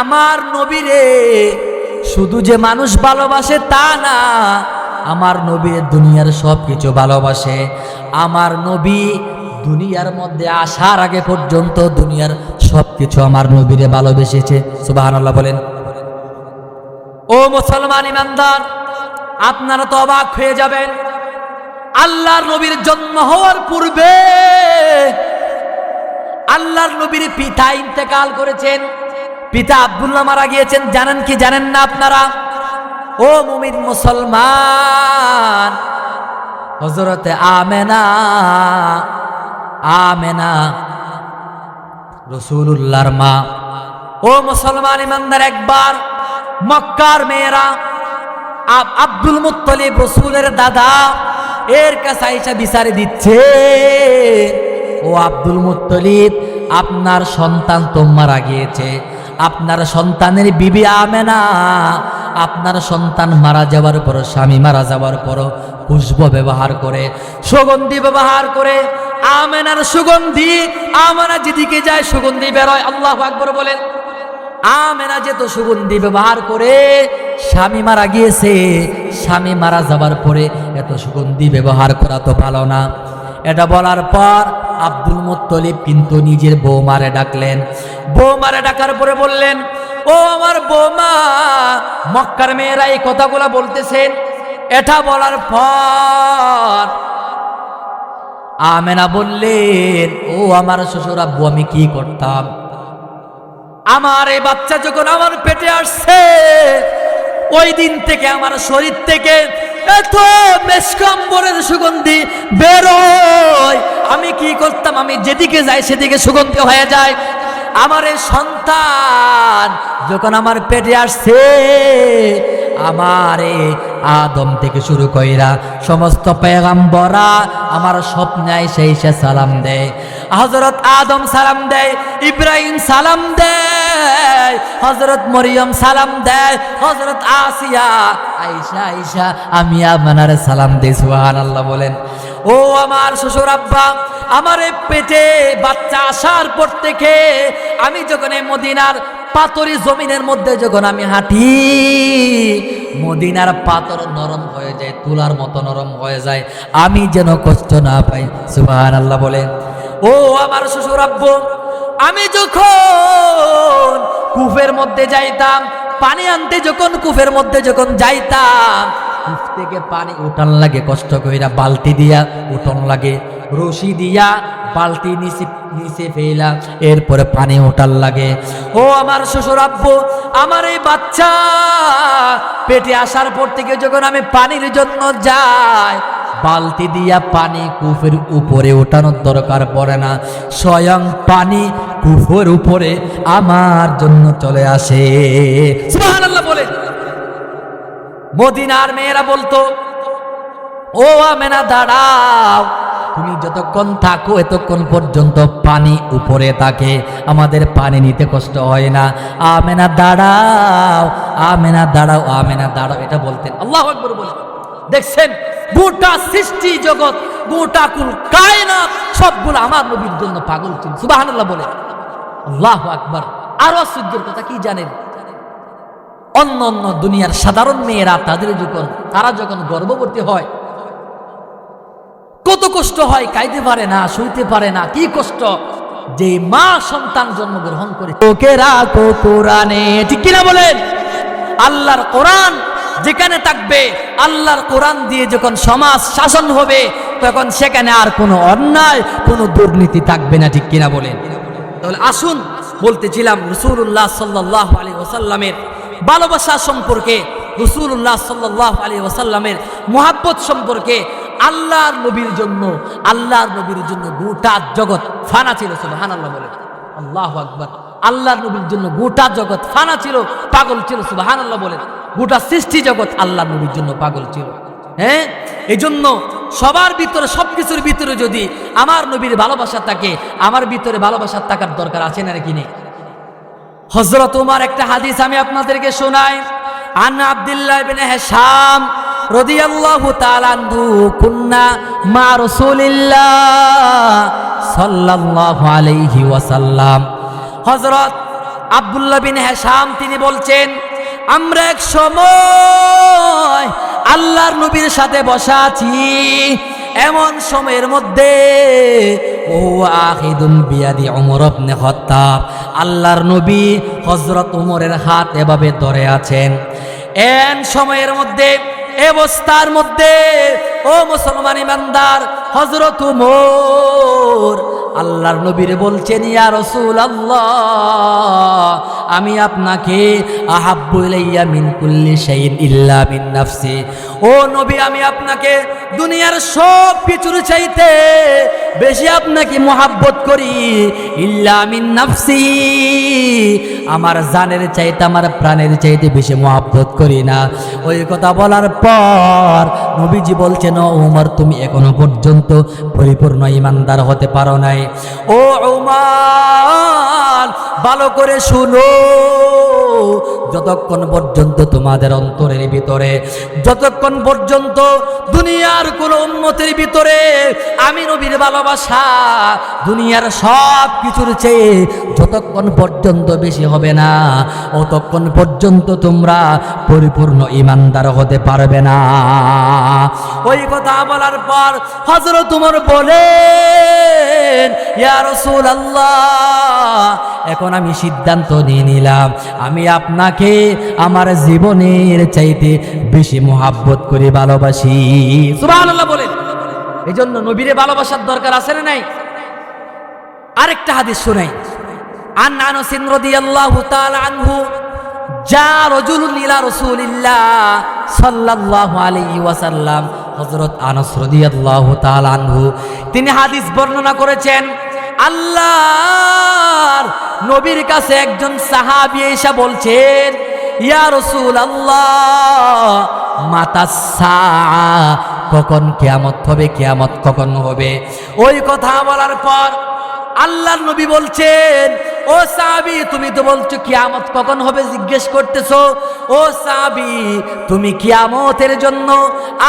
আমার নবীরে শুধু যে মানুষ ভালোবাসে তা না, আমার নবীর দুনিয়ার সব কিছু ভালোবাসে। আমার নবী দুনিয়ার মধ্যে আসার আগে পর্যন্ত দুনিয়ার সব কিছু আমার নবীরে ভালোবেসেছে। সুবহানাল্লাহ বলেন। ও মুসলমান ইমানদার, আপনারা তো অবাক হয়ে যাবেন, আল্লাহর নবীর জন্ম হওয়ার পূর্বে আল্লাহর নবীর পিতা ইন্তেকাল করেছেন। পিতা আব্দুল্লাহ মারা গিয়েছেন। জানেন কি জানেন না আপনারা? ও মুমিন মুসলমান, হযরতে আমেনা রাসূলুল্লাহর মা। ও মুসলমান ইমানদার, একবার মক্কার মেয়েরা আব্দুল মুত্তালিব রাসূলের দাদা এর কাছে আয়েশা বিচারে দিচ্ছে, ও আব্দুল মুত্তালিব, আপনার সন্তান তো মারা গিয়েছে। আপনার সন্তানের বিবি আমেনা আপনার সন্তান মারা যাওয়ার পর, স্বামী মারা যাওয়ার পর পুষ্প ব্যবহার করে, সুগন্ধি ব্যবহার করে, আমেনার সুগন্ধি, আমেনা যেদিকে যায় সুগন্ধি বেরোয়। আল্লাহু আকবার বলেন। আমেনা যেত সুগন্ধি ব্যবহার করে, স্বামী মারা গিয়েছে, স্বামী মারা যাবার পরে এত সুগন্ধি ব্যবহার করা তো ভালো না। এটা বলার পর আব্দুল মুত্তালিব কিন্তু নিজের বৌমারে ডাকলেন। বৌমারে ডাকার পরে বললেন, ও আমার বৌমা, মক্কার মেয়েরা এই কথাগুলো বলতেছেন। এটা বলার পর আমেনা বললেন, ও আমার শ্বশুর আব্বু, আমি কি করতাম? আমার এই বাচ্চা যখন আমার পেটে আসছে, ওই দিন থেকে আমার শরীর থেকে এত মেশকাম্বরের সুগন্ধি বেরোয়। আমি কি করতাম? আমি যেদিকে যাই সেদিকে সুগন্ধি হয়ে যায়। আমার এই সন্তান যখন আমার পেটে আসছে, আমার আদম থেকে শুরু কইরা সমস্ত পয়গম্বররা আমার স্বপ্নে এসে সালাম দেয়। হযরত আদম সালাম দেয়, ইব্রাহিম সালাম দেয়, হযরত মরিয়ম সালাম দেয়, হযরত আসিয়া, আয়েশা, আমি আপনার সালাম দেই। সুবহানাল্লাহ বলেন। ও আমার শ্বশুর আব্বা, আমার এই পেটে বাচ্চা আসার পর থেকে আমি যখন এই মদিনার পাথরি জমিনের মধ্যে যখন আমি হাঁটি, মদিনার পাথর নরম হয়ে যায়, তুলার মতো নরম হয়ে যায়, আমি যেন কষ্ট না পাই। সুবহানাল্লাহ বলেন। ও আমার শ্বশুর আব্বু, আমি যখন কূপের মধ্যে যাইতাম পানি আনতে, যখন কূপের মধ্যে যখন যাইতাম, কূপ থেকে পানি উঠান লাগে কষ্ট কইরা, বালতি দিয়া উঠান লাগে, রশি দিয়া বালতি নিচে ফেলা, এরপরে পানি ওঠার লাগে। ও আমার শ্বশুর আব্বু, আমার এই বাচ্চা পেটে আসার পর থেকে যখন আমি পানির জন্য যাই, বালতি দিয়া পানি কূপের উপরে ওঠানোর দরকার পড়ে না, স্বয়ং পানি কূপের উপরে আমার জন্য চলে আসে। সুবহানাল্লাহ বলে। মদিনার মেয়েরা বলতো, ও আমেনা দাঁড়াও, তুমি যতক্ষণ থাকো এতক্ষণ পর্যন্ত পানি উপরে থাকে, আমাদের পানি নিতে কষ্ট হয় না। আমেনা দাঁড়াও, আমেনা দাঁড়াও, আমেনা দাঁড়াও, এটা বলতেন। আল্লাহু আকবার বলে। দেখছেন, গোটা সৃষ্টি জগৎ, গোটা কুল কায়নাত সবগুলো আমার নবীর জন্য পাগল ছিল। সুবহানাল্লাহ বলে। আল্লাহু আকবার। আরো আশ্চর্যের কথা কি জানেন? অন্য অন্য দুনিয়ার সাধারণ মেয়েরা তারা যখন গর্ভবতী হয় কত কষ্ট হয়, খাইতে পারে না, শুইতে পারে না, কি কষ্ট। যে মা সন্তান জন্মগ্রহণ করে, ওকে রাখো কোরআনে, ঠিক কিনা বলেন? আল্লাহর কোরআন যেখানে থাকবে, আল্লাহর কোরআন দিয়ে যখন সমাজ শাসন হবে, তখন সেখানে আর কোনো অন্যায়, কোনো দুর্নীতি থাকবে না, ঠিক কিনা বলেন? তাহলে আসুন, বলতেছিলাম রাসূলুল্লাহ সাল্লাল্লাহু আলাইহি ওয়াসাল্লামের ভালোবাসা সম্পর্কে, রাসূলুল্লাহ সাল্লাল্লাহু আলাইহি ওয়াসাল্লামের মুহাব্বত সম্পর্কে। আল্লাহর নবীর জন্য গোটা জগৎ ফানা ছিল। সুবহানাল্লাহ বলে। আল্লাহু আকবার। আল্লাহর নবীর জন্য গোটা জগৎ ফানা ছিল, পাগল ছিল। সুবহানাল্লাহ বলে। গোটা সৃষ্টি জগৎ আল্লাহর নবীর জন্য পাগল ছিল। হ্যাঁ, এই জন্য সবার ভিতরে, সবকিছুর ভিতরে যদি আমার নবীর ভালোবাসা থাকে, আমার ভিতরে ভালোবাসা থাকার দরকার আছে না নাকি নেই? হযরত ওমর একটা হাদিস আমি আপনাদেরকে শোনাই। আন আব্দুল্লাহ ইবনে হিশাম রাদিয়াল্লাহু তাআলা আনহু, কুন্না মা রাসূলিল্লাহ সাল্লাল্লাহু আলাইহি ওয়াসাল্লাম। হযরত আব্দুল্লাহ বিন হিশাম তিনি বলছেন, আমরা এক সময় আল্লাহর নবীর সাথে বসা আছি, এমন সময়ের মধ্যে ও আখিদুম বিয়াদি ওমর ইবনে খাত্তাব, আল্লাহর নবী হযরত ওমরের হাত এভাবে ধরে আছেন। এন সময়ের মধ্যে, অবস্থার মধ্যে, ও মুসলমান ইমানদার, হযরত ওমর আল্লাহর নবীর বলছেন, ইয়া রাসূলুল্লাহ, আমি আপনাকে আহাব্বু ইলাইয়া মিন কুল্লি শাইইন ইল্লা মিন নাফসি, ও নবী, আমি আপনাকে দুনিয়ার সব কিছুর চাইতে বেশি আপনাকে মুহাব্বত করি, ইল্লা মিন নাফসি, আমার জানের চাইতে, আমার প্রাণের চাইতে বেশি মুহাব্বত করি না। ওই কথা বলার পর নবীজি বলছেন, ও ওমর, তুমি এখনো পর্যন্ত পরিপূর্ণ ইমানদার হতে পারো নাই। ও ওমর, ভালো করে শুনো, যতক্ষণ পর্যন্ত তোমাদের অন্তরের ভিতরে, যতক্ষণ পর্যন্ত দুনিয়ার কোন উম্মতের ভিতরে আমি নবীর ভালোবাসা দুনিয়ার সব কিছুর চেয়ে যতক্ষণ পর্যন্ত বেশি হবে না, ততক্ষণ পর্যন্ত তোমরা পরিপূর্ণ ইমানদার হতে পারবে না। ওই কথা বলার পর হযরত ওমর বলেন, ইয়া রাসূলুল্লাহ, এখন আমি সিদ্ধান্ত নিয়ে নিলাম, আমি আপনাকে আমার জীবনের চাইতে বেশি মুহাব্বত করে ভালোবাসি। সুবহানাল্লাহ বলেন। এই জন্য নবীরে ভালোবাসার দরকার আছে না নাই? আরেকটা হাদিস শোনাই। আন আনাস রাদিয়াল্লাহু তাআলা আনহু, যা রাজুলুন ইলা রাসূলিল্লাহ সাল্লাল্লাহু আলাইহি ওয়াসাল্লাম, হযরত আনাস রাদিয়াল্লাহু তাআলা আনহু তিনি হাদিস বর্ণনা করেছেন, আল্লাহর নবীর কাছে একজন সাহাবী এসে বলছেন, ইয়া রাসূলুল্লাহ, মাতাস সাআ, কখন কিয়ামত হবে, কিয়ামত কখন হবে? ওই কথা বলার পর আল্লাহর নবী বলছেন, ও সাহাবী, তুমি তো বলছো কিয়ামত কখন হবে জিজ্ঞেস করতেছো, ও সাহাবী, তুমি কিয়ামতের জন্য,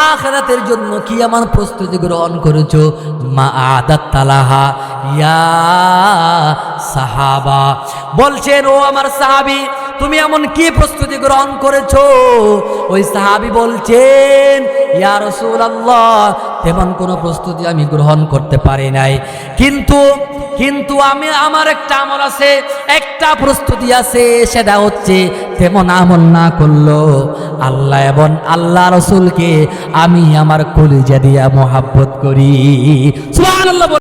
আখিরাতের জন্য কি আমার প্রস্তুতি গ্রহণ করেছো? মা আদাত্তালাহা ইয়া সাহাবা। বলছেন ও আমার সাহাবী, তুমি এমন কি প্রস্তুতি গ্রহণ করেছো? ওই সাহাবী বলছেন, ইয়া রাসূলুল্লাহ, তেমন কোনো প্রস্তুতি আমি গ্রহণ করতে পারি নাই, কিন্তু আমি আমার একটা আমল আছে, একটা প্রস্তুতি আছে, সেটা হচ্ছে তেমন আমল না করলো আল্লাহ এবং আল্লাহ রাসূলকে আমি আমার কলিজা দিয়া মহব্বত করি। সুবহানাল্লাহ।